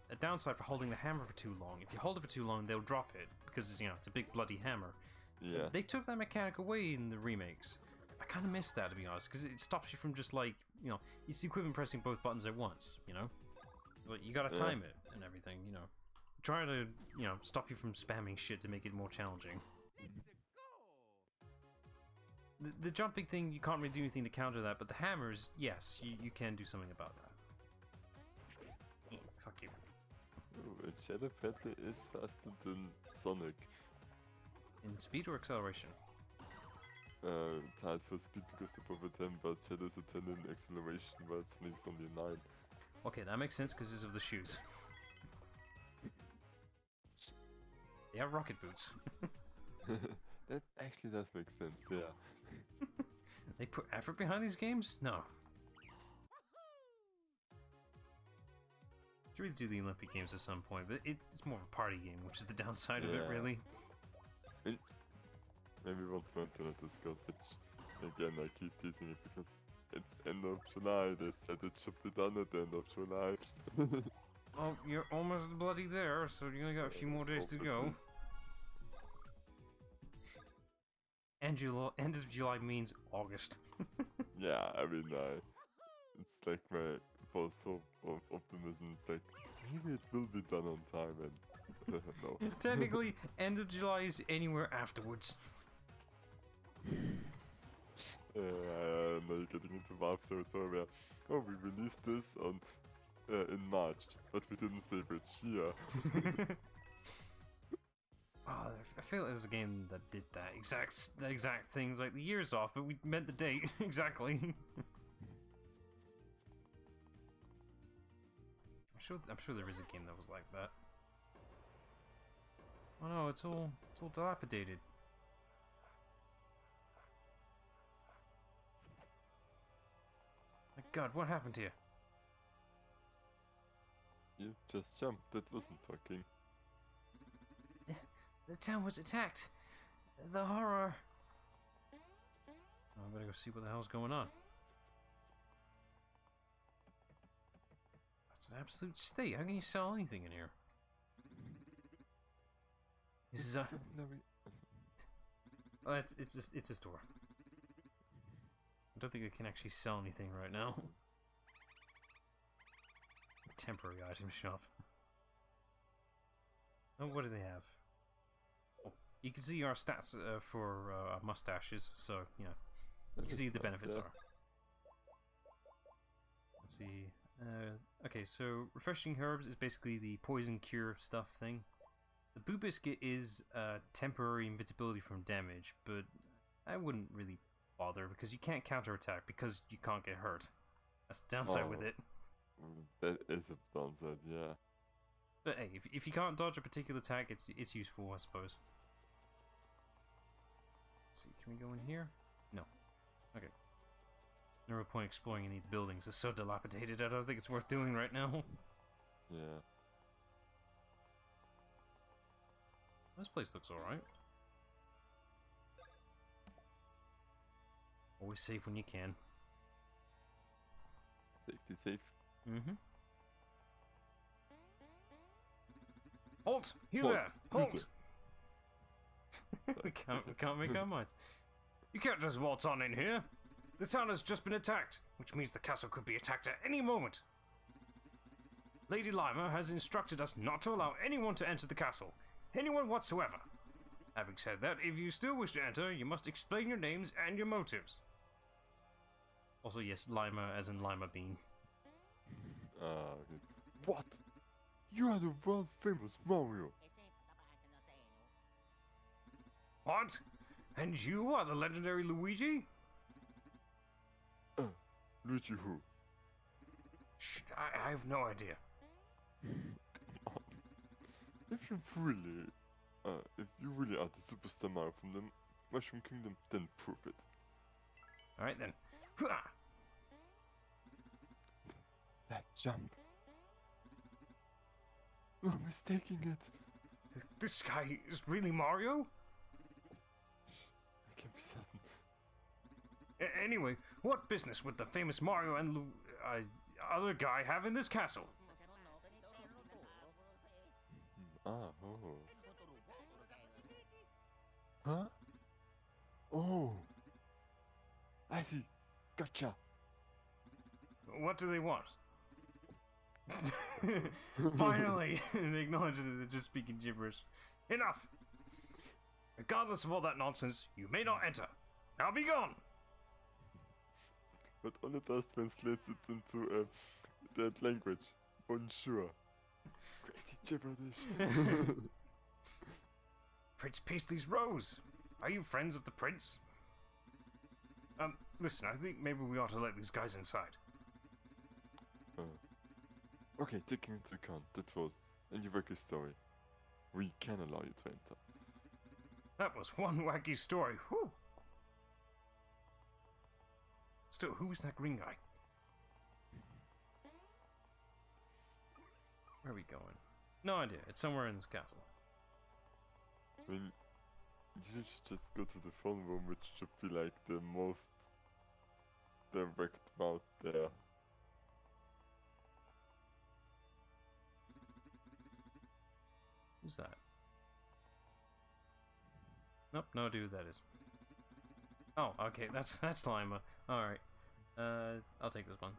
a downside for holding the hammer for too long. If you hold it for too long, they'll drop it, because, you know, it's a big bloody hammer. Yeah. They took that mechanic away in the remakes. I kind of miss that, to be honest, because it stops you from just, like, you know, it's the equivalent pressing both buttons at once, you know? It's like, you gotta time it and everything, you know. Trying to, you know, stop you from spamming shit to make it more challenging. the jumping thing, you can't really do anything to counter that, but the hammers, yes, you can do something about that. Fuck you. Oh, and Shadow Peddler is faster than Sonic. In speed or acceleration? Tied for speed because they're both a 10, but Shadow's a 10 in acceleration, while Sonic's only a 9. Okay, that makes sense because of the shoes. They have rocket boots. That actually does make sense, yeah. They put effort behind these games? No. Should really do the Olympic Games at some point, but it's more of a party game, which is the downside of it, really. Maybe once my internet is good, which, again, I keep teasing it because it's end of July. They said it should be done at the end of July. Oh, you're almost bloody there, so you only got a few more days to go. End of July means August. Yeah, I mean, it's like my false hope of optimism. It's like, maybe it will be done on time, and no. Technically, end of July is anywhere afterwards. Now you're getting into Valve territory where, oh, we released this on in March, but we didn't say which year. Oh, I feel like it was a game that did that the exact things, like the years off, but we meant the date exactly. I'm sure there is a game that was like that. Oh no, it's all dilapidated. My God, what happened to you? You just jumped. That wasn't talking. The town was attacked. The horror. Oh, I better go see what the hell's going on. It's an absolute state. How can you sell anything in here? This is a. Oh, it's a store. I don't think I can actually sell anything right now. Temporary item shop. Oh, what do they have? Oh, you can see our stats for mustaches, so you know you can see the benefits are. Let's see. Okay, so refreshing herbs is basically the poison cure stuff thing. The Boo Biscuit is temporary invincibility from damage, but I wouldn't really bother because you can't counterattack because you can't get hurt. That's the downside with it. That is a downside, yeah. But hey, if you can't dodge a particular attack, it's useful, I suppose. Let's see, can we go in here? No. Okay. No real point exploring any of the buildings. They're so dilapidated, I don't think it's worth doing right now. Yeah. This place looks alright. Always safe when you can. Safety safe. Mm-hmm. Halt! You there! Halt! we can't make our minds. You can't just waltz on in here. The town has just been attacked, which means the castle could be attacked at any moment. Lady Lima has instructed us not to allow anyone to enter the castle. Anyone whatsoever. Having said that, if you still wish to enter, you must explain your names and your motives. Also, yes, Lima as in Lima Bean. What? You are the world famous Mario. What? And you are the legendary Luigi? Luigi who? Shh, I have no idea. If you really are the superstar Mario from the Mushroom Kingdom, then prove it. Alright then. That jump. You're mistaking it. This guy is really Mario? I can't be certain. Anyway, what business would the famous Mario and other guy have in this castle? Oh. Huh? Oh. I see. Gotcha. What do they want? Finally, they acknowledge that they're just speaking gibberish. Enough! Regardless of all that nonsense, you may not enter. I'll be gone! But all it does translates it into that language. Bonjour. Crazy gibberish. Prince Paisley's Rose! Are you friends of the prince? Listen, I think maybe we ought to let these guys inside. Okay, taking into account that was a wacky story, we can allow you to enter. That was one wacky story, whew! Still, who is that green guy? Where are we going? No idea, it's somewhere in this castle. I mean, you should just go to the phone room, which should be like the most direct route there. Who's that? Nope, no idea who that is. Oh, okay, that's Lima. Alright. I'll take this one.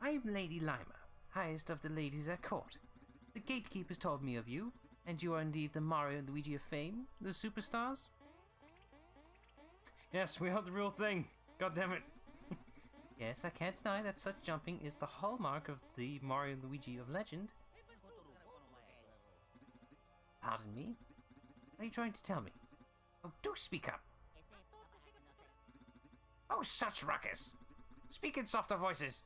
I'm Lady Lima, highest of the ladies at court. The gatekeepers told me of you, and you are indeed the Mario and Luigi of fame, the superstars? Yes, we are the real thing. God damn it. Yes, I can't deny that such jumping is the hallmark of the Mario and Luigi of legend. Pardon me? What are you trying to tell me? Oh, do speak up! Oh, such ruckus! Speak in softer voices!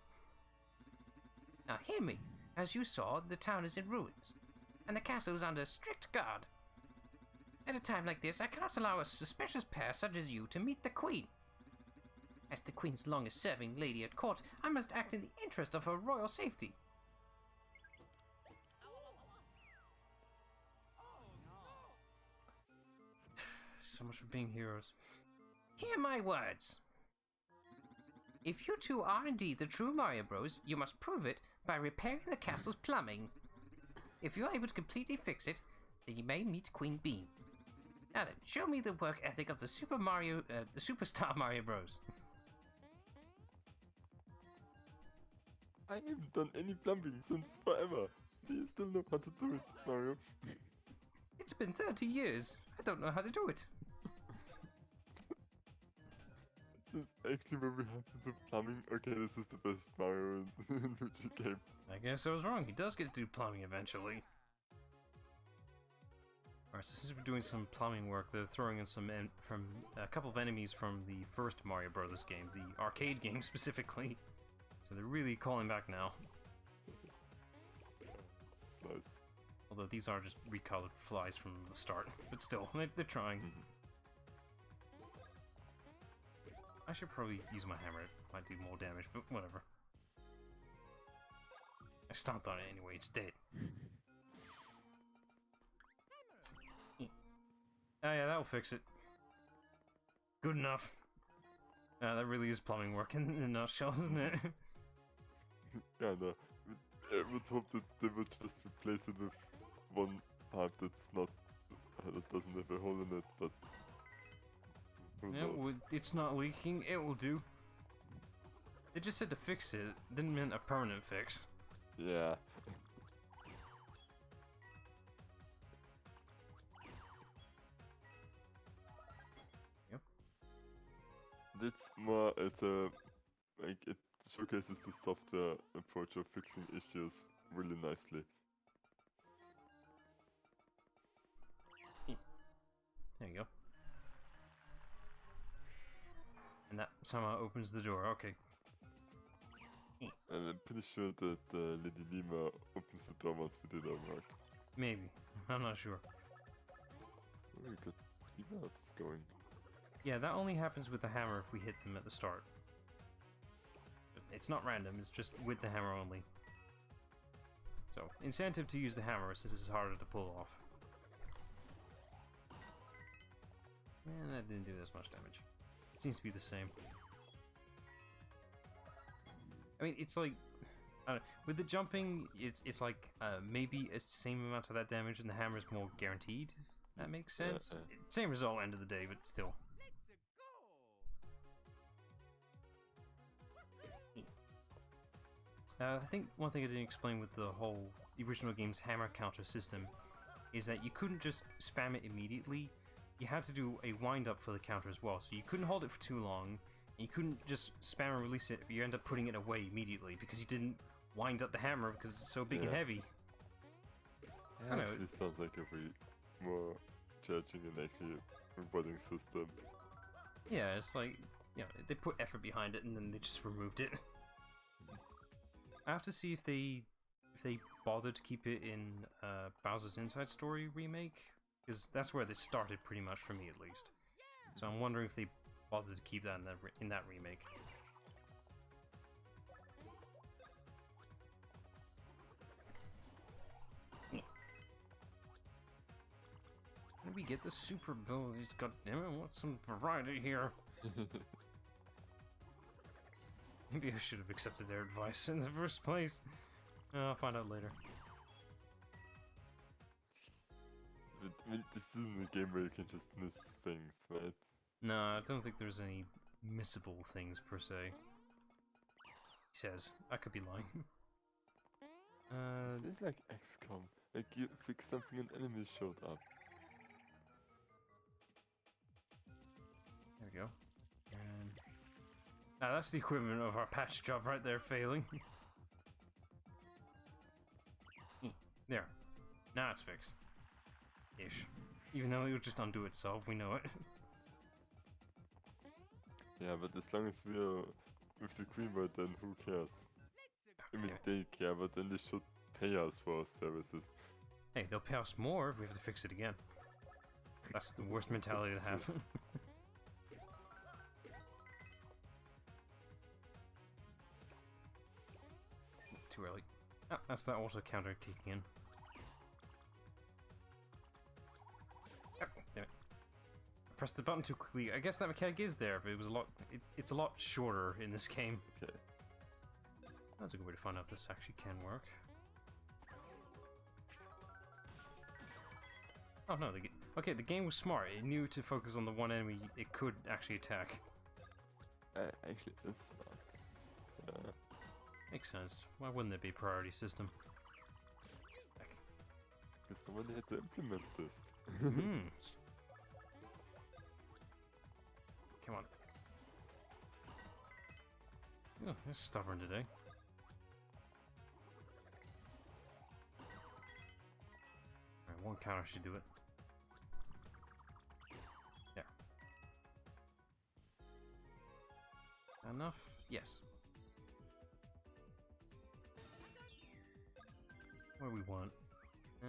Now hear me. As you saw, the town is in ruins, and the castle is under strict guard. At a time like this, I cannot allow a suspicious pair such as you to meet the Queen. As the Queen's longest-serving lady at court, I must act in the interest of her royal safety. So much for being heroes. Hear my words. If you two are indeed the true Mario Bros, you must prove it by repairing the castle's plumbing. If you're able to completely fix it, then you may meet Queen Bean. Now then, show me the work ethic of the superstar Mario Bros. I haven't done any plumbing since forever. Do you still know how to do it, Mario? It's been 30 years. I don't know how to do it. This is actually where we have to do plumbing. Okay, this is the best Mario and Luigi game. I guess I was wrong. He does get to do plumbing eventually. Alright, so since we're doing some plumbing work, they're throwing in some from a couple of enemies from the first Mario Brothers game, the arcade game specifically. So they're really calling back now. It's nice. Although these are just recolored flies from the start, but still, they're trying. I should probably use my hammer. It might do more damage, but whatever. I stomped on it anyway, it's dead. Oh yeah, that'll fix it. Good enough. That really is plumbing work in a nutshell, isn't it? Yeah, no. I would hope that they would just replace it with one pipe that's not... that doesn't have a hole in it, but... who Yeah, knows? it's not leaking, it will do. They just said to fix it, didn't mean a permanent fix. Yeah. Yep. It's more, it's a... like, it showcases the software approach of fixing issues really nicely. There you go. And that somehow opens the door, okay. And I'm pretty sure that Lady Lima opens the door once we did our work. Maybe. I'm not sure. Oh, we got 3 maps going. Yeah, that only happens with the hammer if we hit them at the start. It's not random, it's just with the hammer only. So, incentive to use the hammer since it's harder to pull off. And that didn't do as much damage. Seems to be the same. I mean, it's like... I don't know, with the jumping, it's like maybe a same amount of that damage and the hammer is more guaranteed, if that makes sense. Same result end of the day, but still. I think one thing I didn't explain with the original game's hammer counter system is that you couldn't just spam it immediately. you had to do a wind up for the counter as well, so you couldn't hold it for too long. And you couldn't just spam and release it. You end up putting it away immediately because you didn't wind up the hammer because it's so big and heavy. Yeah, I know. actually sounds like a very more judging and actually rewarding system. Yeah, it's like, you know, they put effort behind it and then they just removed it. I have to see if they bothered to keep it in Bowser's Inside Story remake, because that's where they started pretty much for me at least. So I'm wondering if they bothered to keep that in that remake. How do we get the super abilities? God damn it, what's some variety here? Maybe I should have accepted their advice in the first place. I'll find out later. But, I mean, this isn't a game where you can just miss things, right? No, I don't think there's any missable things per se. He says. I could be lying. This is like XCOM. Like you fix something and enemies showed up. There we go. And now that's the equivalent of our patch job right there failing. There. Now it's fixed. Ish. Even though it would just undo itself, we know it. Yeah, but as long as we're with the Queen World, then who cares? I mean, they care, but then they should pay us for our services. Hey, they'll pay us more if we have to fix it again. That's the worst mentality to have. Too early. Ah, that's that auto counter kicking in. Oh, damn it. I pressed the button too quickly. I guess that mechanic is there, but it was a lot. It's a lot shorter in this game. Okay. That's a good way to find out if this actually can work. Oh no, okay, the game was smart. It knew to focus on the one enemy it could actually attack. Actually, it's smart. Makes sense. Why wouldn't there be a priority system? Because somebody had to implement this. Hmm. Come on. Oh, they're stubborn today. Alright, one counter should do it. There. Enough? Yes. What do we want? I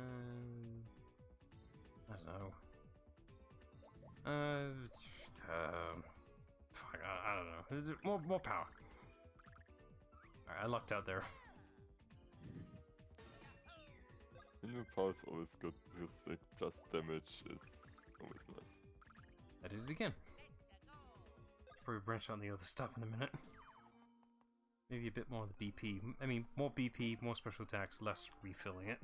don't know. Fuck, I don't know. More power. Alright, I lucked out there. Minimum power is always good because like plus damage is always nice. I did it again. Probably branch on the other stuff in a minute. Maybe a bit more of the BP. I mean, more BP, more special attacks, less refilling it.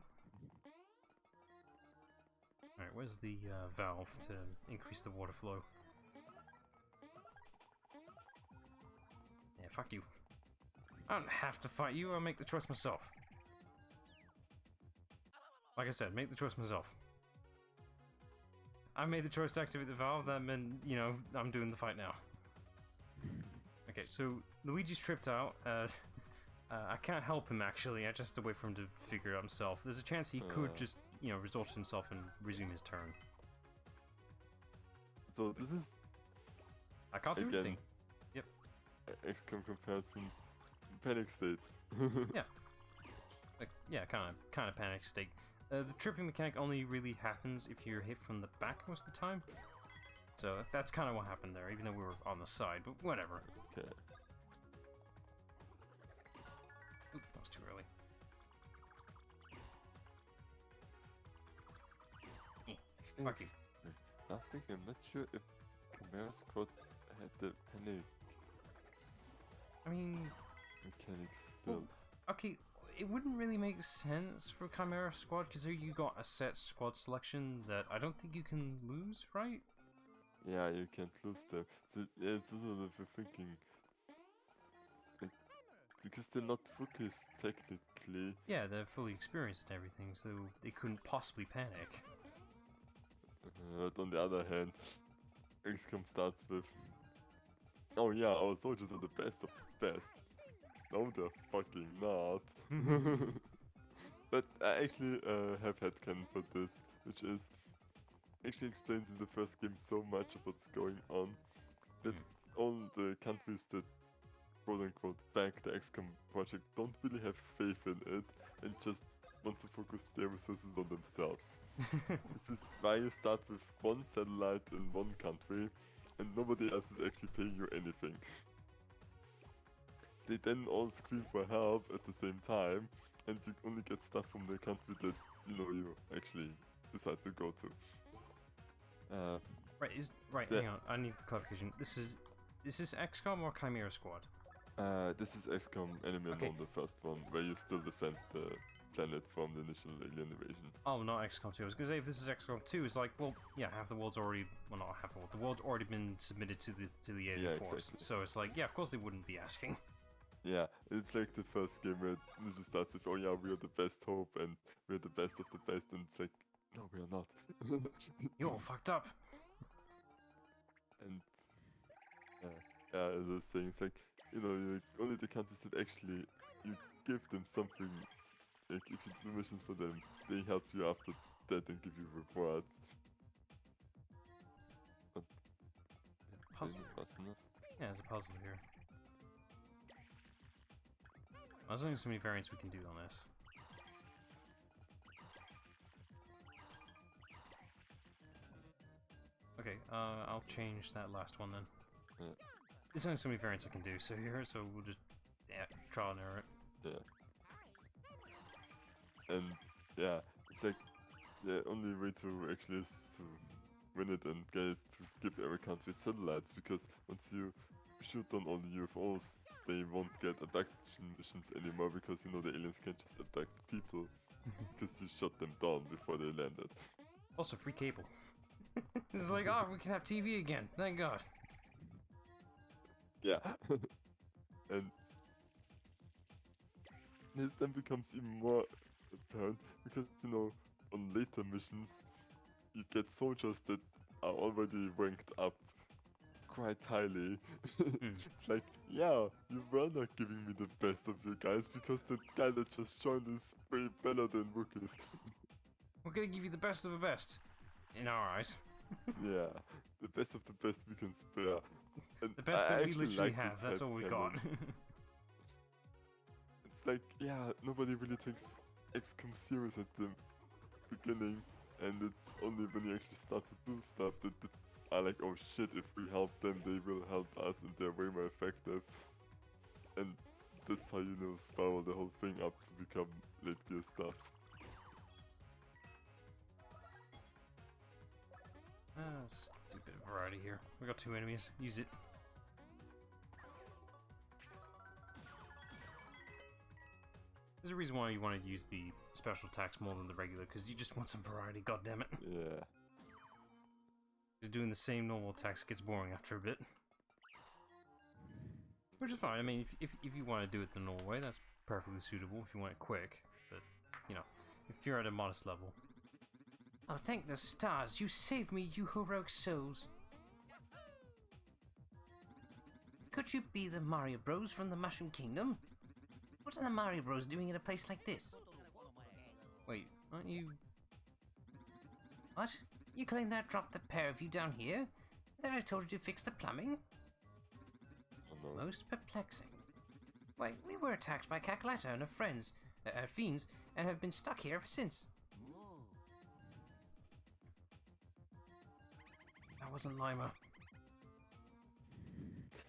Alright, where's the valve to increase the water flow? Yeah, fuck you. I don't have to fight you, I'll make the choice myself. Like I said, make the choice myself. I made the choice to activate the valve, that meant, you know, I'm doing the fight now. Okay, so Luigi's tripped out. I can't help him actually, I just have to wait for him to figure it out himself. There's a chance he could just, you know, resort to himself and resume his turn. So this is I can't do anything. Yep. XCOM comparisons, panic state. Yeah. Like, yeah, kind of panic state. The tripping mechanic only really happens if you're hit from the back most of the time. So that's kind of what happened there, even though we were on the side, but whatever. Okay. Oop, that was too early. Fuck you. I think I'm not sure if Chimera Squad had the panic I mean, mechanics still. well, okay, it wouldn't really make sense for Chimera Squad, because there you got a set squad selection that I don't think you can lose, right? Yeah, you can't lose them. So yeah, it's also what we're thinking. Like, because they're not rookies technically. Yeah, they're fully experienced and everything, so they couldn't possibly panic. But on the other hand, XCOM starts with, oh yeah, our soldiers are the best of the best. No, they're fucking not. But I actually have headcanon for this, which is actually explains in the first game so much of what's going on that all the countries that quote-unquote back the XCOM project don't really have faith in it and just want to focus their resources on themselves. This is why you start with one satellite in one country and nobody else is actually paying you anything. They then all scream for help at the same time and you only get stuff from the country that you actually decide to go to. Hang on, I need clarification. This is XCOM or Chimera Squad? This is XCOM Enemy Unknown, the first one, where you still defend the planet from the initial alien invasion. Oh, not XCOM 2. I was gonna say, if this is XCOM 2, it's like, well, yeah, half the world's already, well, not half the world. The world's already been submitted to the alien force. Exactly. So it's like, yeah, of course they wouldn't be asking. Yeah, it's like the first game where it just starts with, oh yeah, we are the best hope and we're the best of the best, and it's like, no, we are not. You're all fucked up. And yeah, as I was saying, it's like, only the countries that actually you give them something, like if you do missions for them, they help you after that and give you rewards. But Puzzle. fast enough. Yeah, there's a puzzle here. There's only so many variants we can do on this. Okay, I'll change that last one then. Yeah. There's only so many variants I can do, so we'll just trial and error it. Yeah. And yeah, it's like the only way to actually is to win it and get is to give every country satellites, because once you shoot on all the UFOs, they won't get abduction missions anymore, because the aliens can't just abduct people because you shot them down before they landed. Also, free cable. It's like, oh, we can have TV again. Thank God. Yeah. And this then becomes even more apparent because, on later missions, you get soldiers that are already ranked up quite highly. It's like, yeah, you were not giving me the best of you guys because the guy that just joined is way better than rookies. We're gonna give you the best of the best. In our eyes. Yeah, the best of the best we can spare. And The best I that we actually literally like have, this that's all we got. headcanon. It's like, yeah, nobody really takes XCOM serious at the beginning, and it's only when you actually start to do stuff that are like, oh shit, if we help them, they will help us, and they're way more effective. And that's how spiral the whole thing up to become late gear stuff. Stupid variety here. We got 2 enemies. Use it. There's a reason why you want to use the special attacks more than the regular, because you just want some variety, goddammit. Yeah. Just doing the same normal attacks gets boring after a bit. Which is fine. I mean, if you want to do it the normal way, that's perfectly suitable if you want it quick. But, if you're at a modest level. Oh, thank the stars, you saved me, you heroic souls. Could you be the Mario Bros from the Mushroom Kingdom? What are the Mario Bros doing in a place like this? Wait, aren't you... What? You claim that I dropped the pair of you down here? Then I told you to fix the plumbing? Oh, no. Most perplexing. Why, we were attacked by Cackletta and her friends, fiends, and have been stuck here ever since. That wasn't Lima.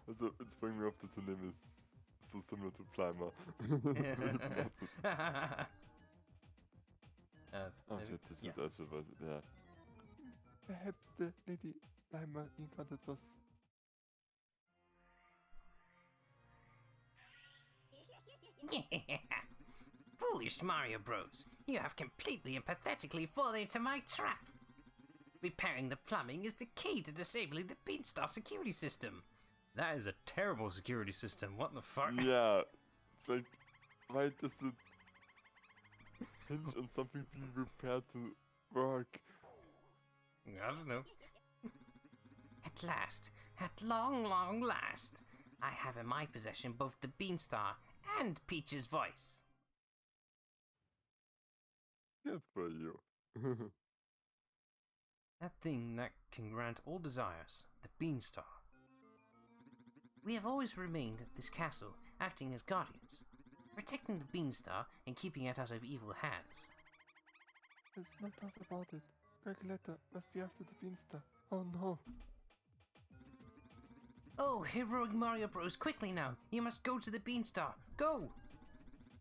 Also, it's bringing me up that the name is so similar to Plimer. Oh shit, this is actually was it, yeah. Perhaps the Lady Plimer incarnate was... Foolish Mario Bros. You have completely and pathetically fallen into my trap. Repairing the plumbing is the key to disabling the Beanstar security system. That is a terrible security system. What the fuck? Yeah, it's like, why does it hinge on something being repaired to work? I don't know. At last, at long, long last, I have in my possession both the Beanstar and Peach's voice. Good for you. That thing that can grant all desires, the Beanstar. We have always remained at this castle, acting as guardians, protecting the Beanstar and keeping it out of evil hands. There's no doubt about it. Reguletta must be after the Beanstar. Oh no. Oh, heroic Mario Bros, quickly now! You must go to the Beanstar! Go!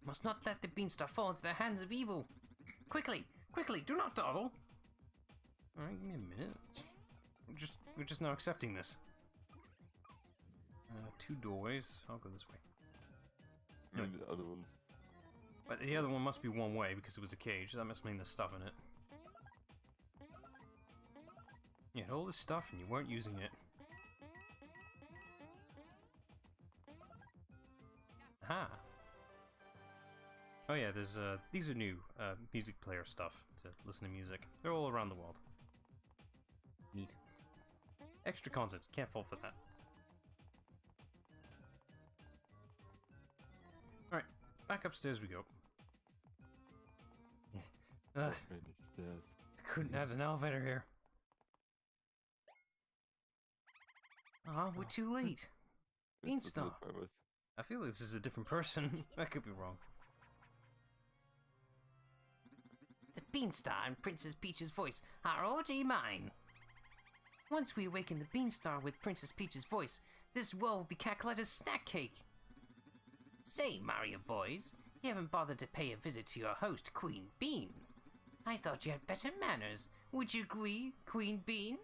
You must not let the Beanstar fall into the hands of evil! Quickly! Quickly! Do not dawdle! Alright, give me a minute. We're just now accepting this. 2 doorways. I'll go this way. And the other ones. But the other one must be one way because it was a cage. That must mean there's stuff in it. You had all this stuff and you weren't using it. Aha! Oh yeah, there's these are new music player stuff to listen to music. They're all around the world. Neat. Extra content, can't fall for that. Alright, back upstairs we go. Ugh, Many stairs. couldn't add an elevator here. Ah, we're too late. Beanstar. I feel this is a different person. I could be wrong. The Beanstar and Princess Peach's voice are already mine. Once we awaken the Beanstar with Princess Peach's voice, this world will be Cacaletta's snack cake. Say, Mario boys, you haven't bothered to pay a visit to your host, Queen Bean. I thought you had better manners. Would you agree, Queen Bean?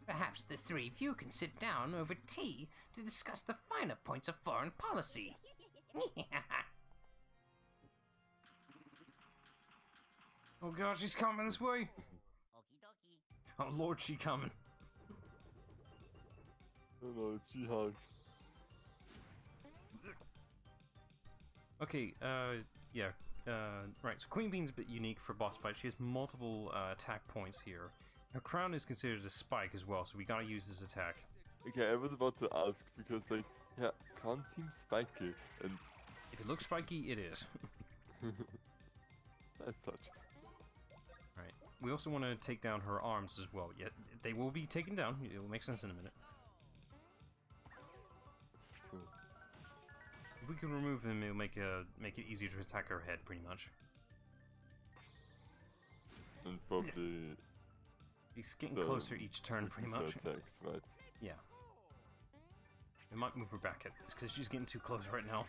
Perhaps the 3 of you can sit down over tea to discuss the finer points of foreign policy. Oh god, she's coming this way! Oh lord, she coming. Oh no, Jihang. Okay, yeah. Right, so Queen Bean's a bit unique for boss fight. She has multiple attack points here. Her crown is considered a spike as well, so we gotta use this attack. Okay, I was about to ask because, like, yeah, crown seems spiky and. If it looks spiky, it is. Nice touch. Right. We also want to take down her arms as well. Yeah, they will be taken down. It will make sense in a minute. Cool. If we can remove them, it'll make it easier to attack her head, pretty much. And probably. She's getting closer each turn, pretty much. Attacks, right? Yeah. We might move her back, it's because she's getting too close right now.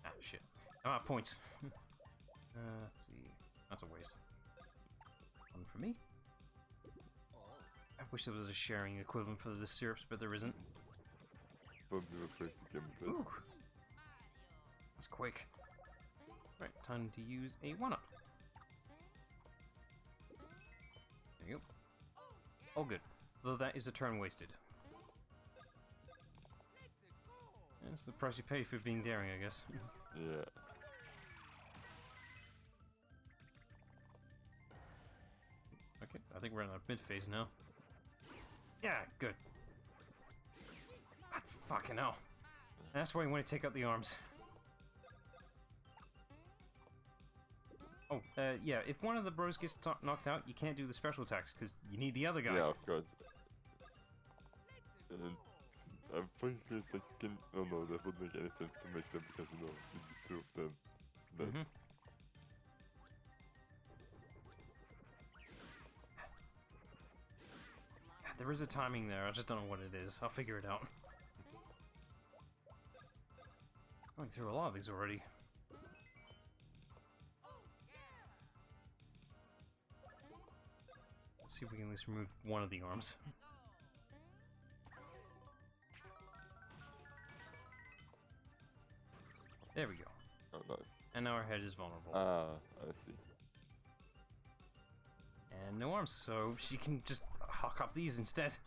Ah, shit. Ah, points. Let's see. That's a waste. One for me. I wish there was a sharing equivalent for the syrups, but there isn't. Probably refer to gameplay. Ooh. That's quick. Right, time to use a 1-up. There you go. Oh, good. Though that is a turn wasted. That's the price you pay for being daring, I guess. Yeah. Okay, I think we're in our mid-phase now. Yeah, good. That's fucking hell. That's why you want to take out the arms. Oh, yeah, if one of the bros gets knocked out, you can't do the special attacks, because you need the other guy. Yeah, of course. And I'm thinking it's like, oh no, that wouldn't make any sense to make them because, you know, you need 2 of them. Then There is a timing there, I just don't know what it is. I'll figure it out. Going through a lot of these already. Let's see if we can at least remove one of the arms. There we go. Oh, nice. And now our head is vulnerable. Ah, I see. And no arms, so she can just hawk up these instead.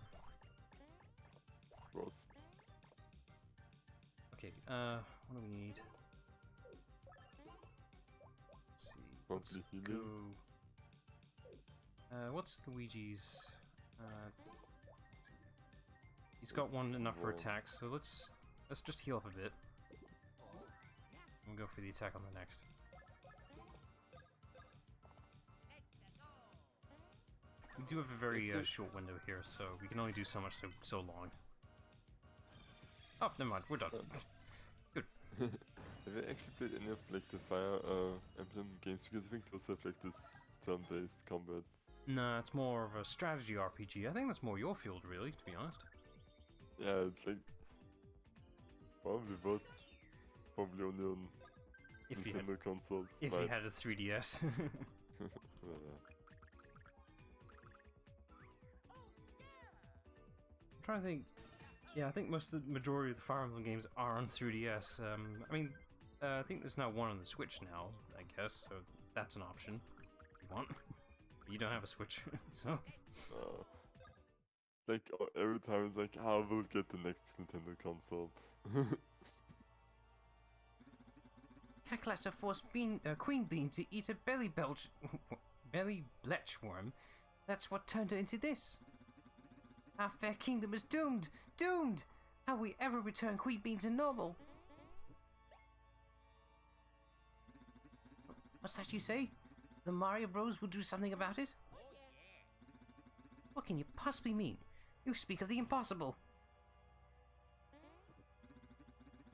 Gross. Okay, what do we need? Let's see. Let's Probably go. healing. What's Luigi's? Let's see. He's got It's one enough for one. attack, so let's just heal up a bit. And go for the attack on the next. We do have a very short window here, so we can only do so much so long. Oh, never mind, we're done. Good. Have you actually played any of like the Fire Emblem games? Because I think those have like this turn-based combat. Nah, it's more of a strategy RPG. I think that's more your field, really, to be honest. Yeah, it's like probably, but it's probably only on If you Nintendo had, consoles. if you had a 3DS. I'm trying to think. Yeah, I think most of the majority of the Fire Emblem games are on 3DS. I mean, I think there's now one on the Switch now, I guess, so that's an option if you want. You don't have a Switch, so... Like every time it's like, I will get the next Nintendo console. Cackletta forced Queen Bean to eat a belly bletch worm. That's what turned her into this. Our fair kingdom is doomed! Doomed! How will we ever return Queen Bean to normal? What's that you say? The Mario Bros will do something about it? What can you possibly mean? You speak of the impossible.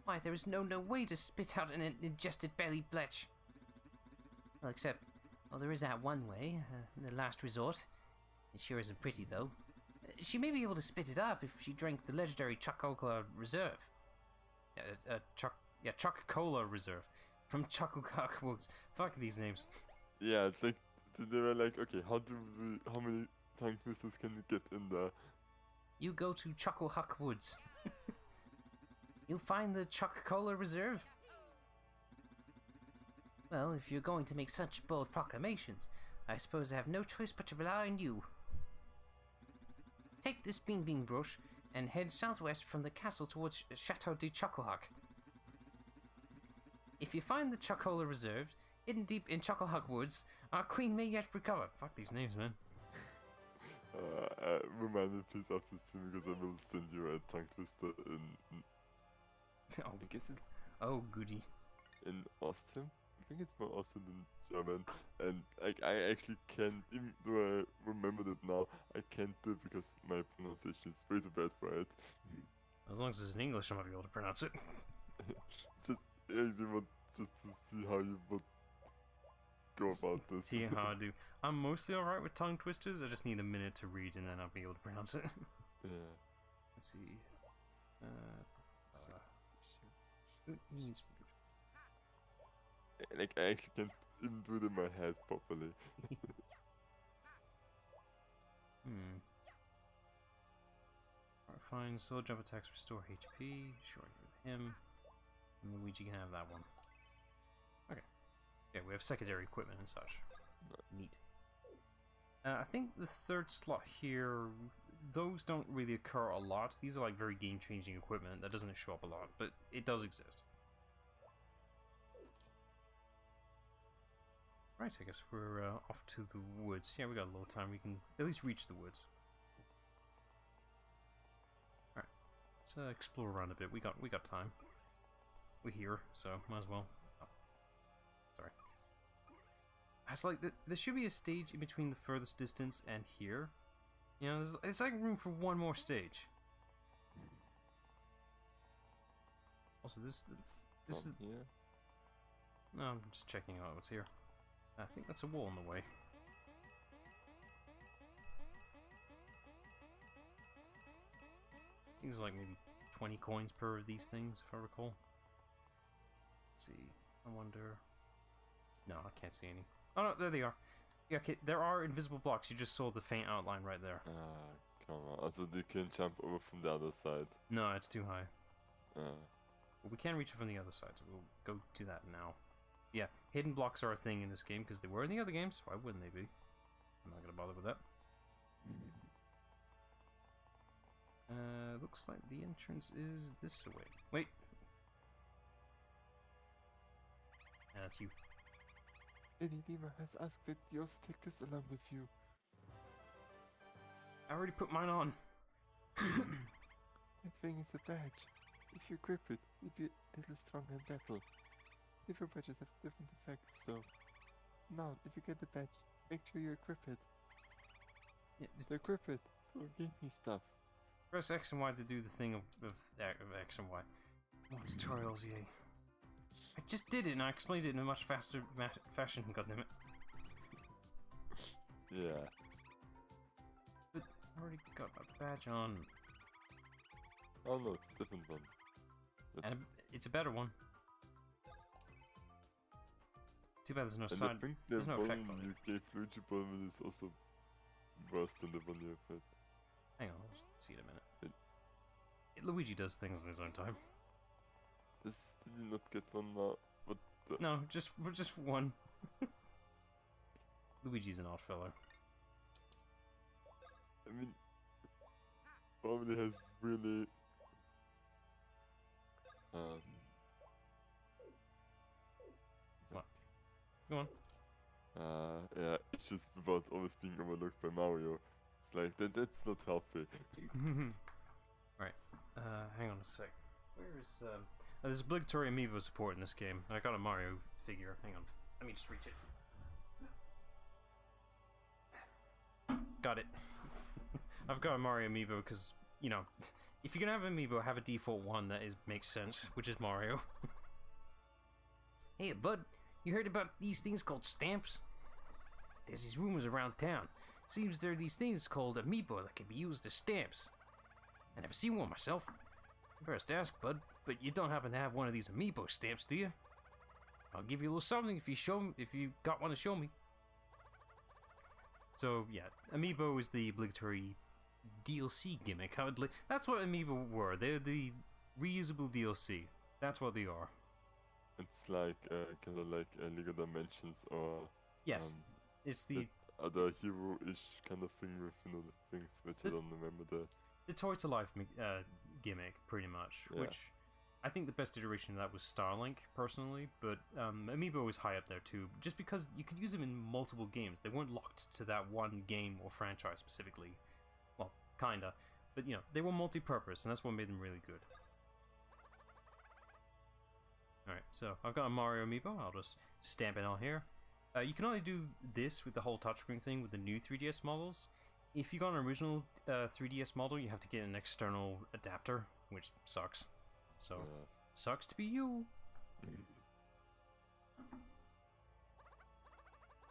Why, there is no way to spit out an ingested belly bletch. Well, except, well, there is that one way, the last resort. It sure isn't pretty, though. She may be able to spit it up if she drank the legendary Chococola Reserve. Chococola Reserve. From Chococola Woods. Fuck these names. Yeah, it's like, they were like, okay, how many tongue twisters can you get in there? You go to Chocohuck Woods. You'll find the Chococola Reserve. Well, if you're going to make such bold proclamations, I suppose I have no choice but to rely on you. Take this Bean brush and head southwest from the castle towards Chateau de Chocohuck. If you find the Chocola Reserve, hidden deep in Chocohuck Woods, our queen may yet recover. Fuck these names, man. Remind me please after stream because I will send you a tongue twister in Oh, I guess it's oh goody. in Austrian. I think it's more Austrian than German. And like I actually can't, even though I remembered it now, I can't do it because my pronunciation is way too bad for it. As long as it's in English, I might be able to pronounce it. Just actually want just to see how you would go about this. See how I do. I'm mostly alright with tongue twisters, I just need a minute to read and then I'll be able to pronounce it. Yeah. Let's see. Like I actually can't even do it in my head properly. Alright, fine. Still jump attacks, restore HP. Sure, with him. And Luigi can have that one. Okay. Yeah, we have secondary equipment and such. Neat. I think the third slot here, those don't really occur a lot. These are like very game-changing equipment that doesn't show up a lot, but it does exist. Right, I guess we're off to the woods. Yeah, we got a little time. We can at least reach the woods. Alright, let's explore around a bit. We got time. We're here, so might as well. Oh, sorry. It's like there should be a stage in between the furthest distance and here. You know, there's like room for one more stage. Also, this is. Yeah. No, I'm just checking out what's here. I think that's a wall in the way. I think there's like maybe 20 coins per of these things, if I recall. Let's see. I wonder. No, I can't see any. Oh no, there they are. Yeah, okay, there are invisible blocks. You just saw the faint outline right there. Come on. Also, they can jump over from the other side. No, it's too high. Uh, But we can reach it from the other side, so we'll go to that now. Yeah, hidden blocks are a thing in this game because they were in the other games. Why wouldn't they be? I'm not gonna bother with that. Looks like the entrance is this way. Wait, Yeah, that's you. Lady Lima has asked that you also take this along with you. I already put mine on. That thing is a badge. If you grip it, you'll be a little stronger in battle. Different badges have different effects, so... Now, if you get the badge, make sure you equip it. Yeah, just So equip it. Don't give me stuff. press X and Y to do the thing of X and Y. More tutorials, yay. I just did it and I explained it in a much faster fashion, goddammit. Yeah. But I already got a badge on. Oh no, it's a different one. And it's a better one. Too bad there's no And I side. think the There's no one effect on you it. gave Luigi Bowman is also worse than the one you have had. Hang on, let's see it a minute. Luigi does things in his own time. This did you not get one now? What the? No, just one. Luigi's an odd fellow. I mean, Bowman has really... What? Go on. Yeah, it's just about always being overlooked by Mario. It's like, that's not healthy. Right. Hang on a sec. Where is there's obligatory amiibo support in this game. I got a Mario figure. Hang on. Let me just reach it. Got it. I've got a Mario amiibo because, you know, if you're gonna have an amiibo, have a default one that makes sense, which is Mario. Hey, bud, you heard about these things called stamps? There's these rumors around town. Seems there are these things called Amiibo that can be used as stamps. I never seen one myself. First ask, bud, but you don't happen to have one of these Amiibo stamps, do you? I'll give you a little something if you got one to show me. So yeah, Amiibo is the obligatory DLC gimmick. That's what Amiibo were. They're the reusable DLC. That's what they are. It's like, kind of like League of Dimensions or... Yes, it's the other hero-ish kind of thing with, you know, the things which I don't remember the Toy to Life gimmick, pretty much. Yeah. Which I think the best iteration of that was Starlink, personally. But Amiibo is high up there too, just because you could use them in multiple games. They weren't locked to that one game or franchise specifically. Well, kinda, but you know, they were multi-purpose, and that's what made them really good. Alright, so I've got a Mario Amiibo. I'll just stamp it on here. You can only do this with the whole touchscreen thing with the new 3DS models. If you got an original 3DS model, you have to get an external adapter, which sucks. So, sucks to be you.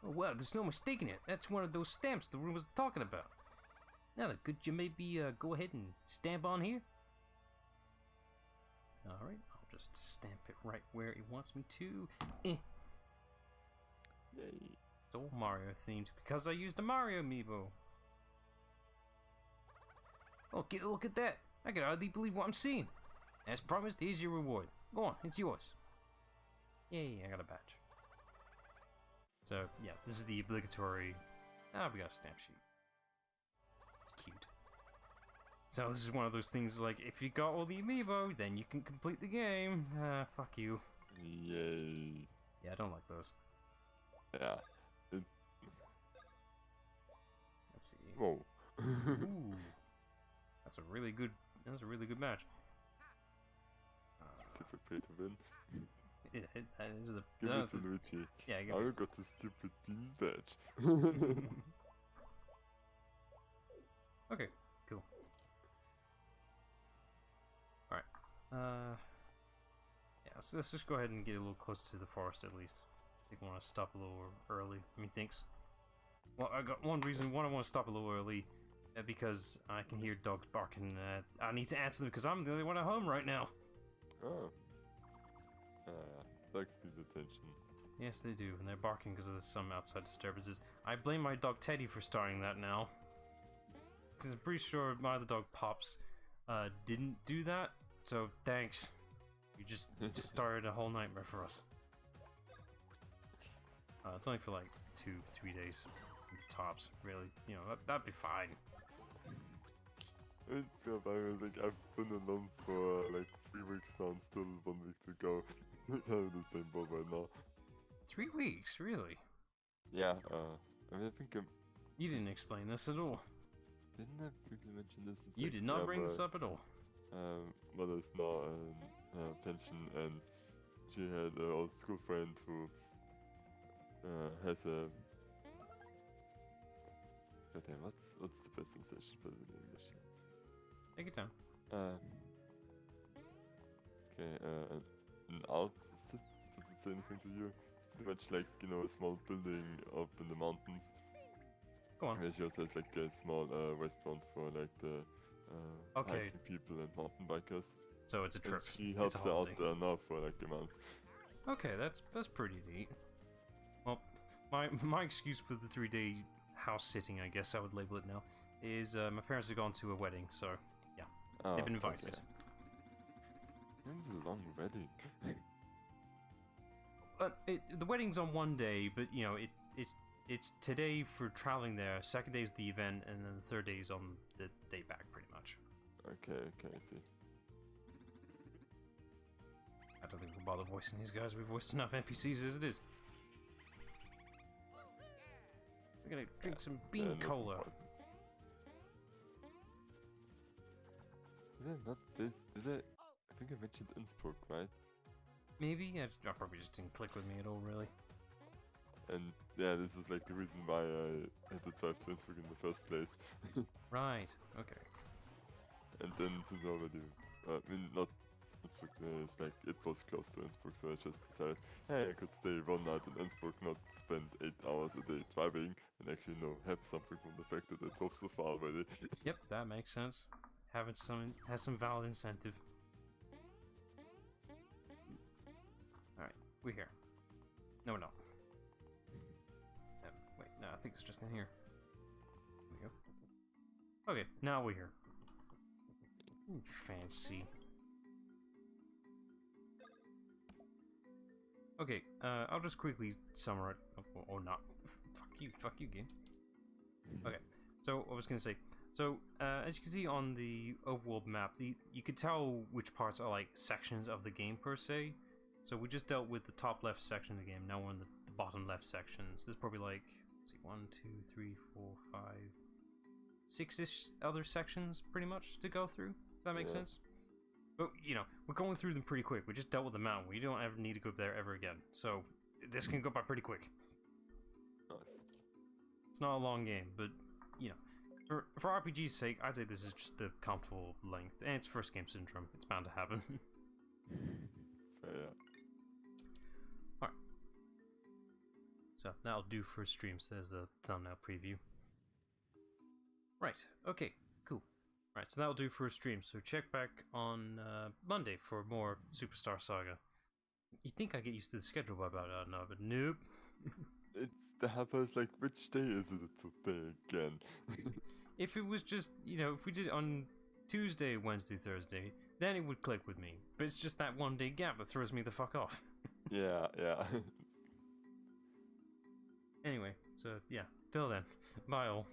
Oh, well, there's no mistaking it. That's one of those stamps the room was talking about. Now, could you maybe go ahead and stamp on here? Alright, I'll just stamp it right where it wants me to. Yay. It's all Mario themed because I used a Mario Amiibo. Oh, get a look at that. I can hardly believe what I'm seeing. As promised, here's your reward. Go on, it's yours. Yay, I got a badge. So, yeah, this is the obligatory... we got a stamp sheet. It's cute. So this is one of those things like, if you got all the Amiibo, then you can complete the game. Fuck you. Yay. Yeah, I don't like those. Yeah. Let's see. Whoa. Ooh. That's a really good match. Super pay to win. That is the... Give no, it to Luigi. Yeah, give I it. got the stupid bean badge. Okay, cool. Alright. Yeah, so let's just go ahead and get a little closer to the forest at least. I think I want to stop a little early. I mean, thanks. Well, I got one reason. One, I want to stop a little early because I can hear dogs barking. I need to answer them because I'm the only one at home right now. Oh. Dogs need attention. Yes, they do, and they're barking because of some outside disturbances. I blame my dog Teddy for starting that now. Because I'm pretty sure my other dog Pops didn't do that, so thanks. You just started a whole nightmare for us. It's only for like 2-3 days tops, really. You know, that'd be fine. It's about, like, I've been alone for like 3 weeks now and still 1 week to go. I'm in the same boat right now. 3 weeks, really? Yeah, I mean, I think You didn't explain this at all. didn't I briefly mention this? It's You like, did not yeah, bring this my, up at all. Mother's now pension, and she had an old school friend who has a. Okay, what's the best translation for it in English? Take your time. Okay, an Alp, does it say anything to you? It's pretty much like, you know, a small building up in the mountains. Go on. Where she also has like a small restaurant for like the Okay. hiking people and mountain bikers. So it's a And trip. she It's helps a her out holiday. there now for like a month. Okay, that's pretty neat. Well, my excuse for the 3-day house sitting, I guess I would label it now, is my parents have gone to a wedding, so yeah, they've been invited. Okay. It's a long wedding. But the wedding's on one day, but you know it's today for traveling there. Second day is the event, and then the third day is on the day back, pretty much. Okay, I see. I don't think we'll bother voicing these guys. We've voiced enough NPCs as it is. We're gonna drink some bean not cola. important. Did I not say? Did I think I mentioned Innsbruck, right? Maybe I probably just didn't click with me at all, really. And yeah, this was like the reason why I had to drive to Innsbruck in the first place. Right. Okay. And then since I already, I mean, not Innsbruck, it's like it was close to Innsbruck, so I just decided, hey, I could stay one night in Innsbruck, not spend 8 hours a day driving, and actually, you know, have something from the fact that I drove so far already. Yep, that makes sense. Having some has some valid incentive. All right, we're here. No, we're not. Wait, no, I think it's just in here. There we go. Okay, now we're here. Ooh, fancy. Okay, I'll just quickly summarize, or not. Fuck you, game. Okay, so I was gonna say, so as you can see on the overworld map, you could tell which parts are like sections of the game per se. So we just dealt with the top left section of the game. Now we're in the bottom left sections. There's probably like, let's see, 1, 2, 3, 4, 5, 6-ish other sections pretty much to go through. Does that make sense? But, you know, we're going through them pretty quick. We just dealt with the mountain. We don't ever need to go there ever again. So, this can go by pretty quick. Nice. It's not a long game, but, you know, for RPG's sake, I'd say this is just the comfortable length. And it's first game syndrome. It's bound to happen. Yeah. Alright. So, that'll do for streams. There's the thumbnail preview. Right, okay, cool. Right, so that'll do for a stream. So check back on Monday for more Superstar Saga. You'd think I'd get used to the schedule by about now, but nope. It's the happens like, which day is it today again? If it was just, you know, if we did it on Tuesday, Wednesday, Thursday, then it would click with me. But it's just that 1 day gap that throws me the fuck off. Yeah. Anyway, so yeah, till then, bye all.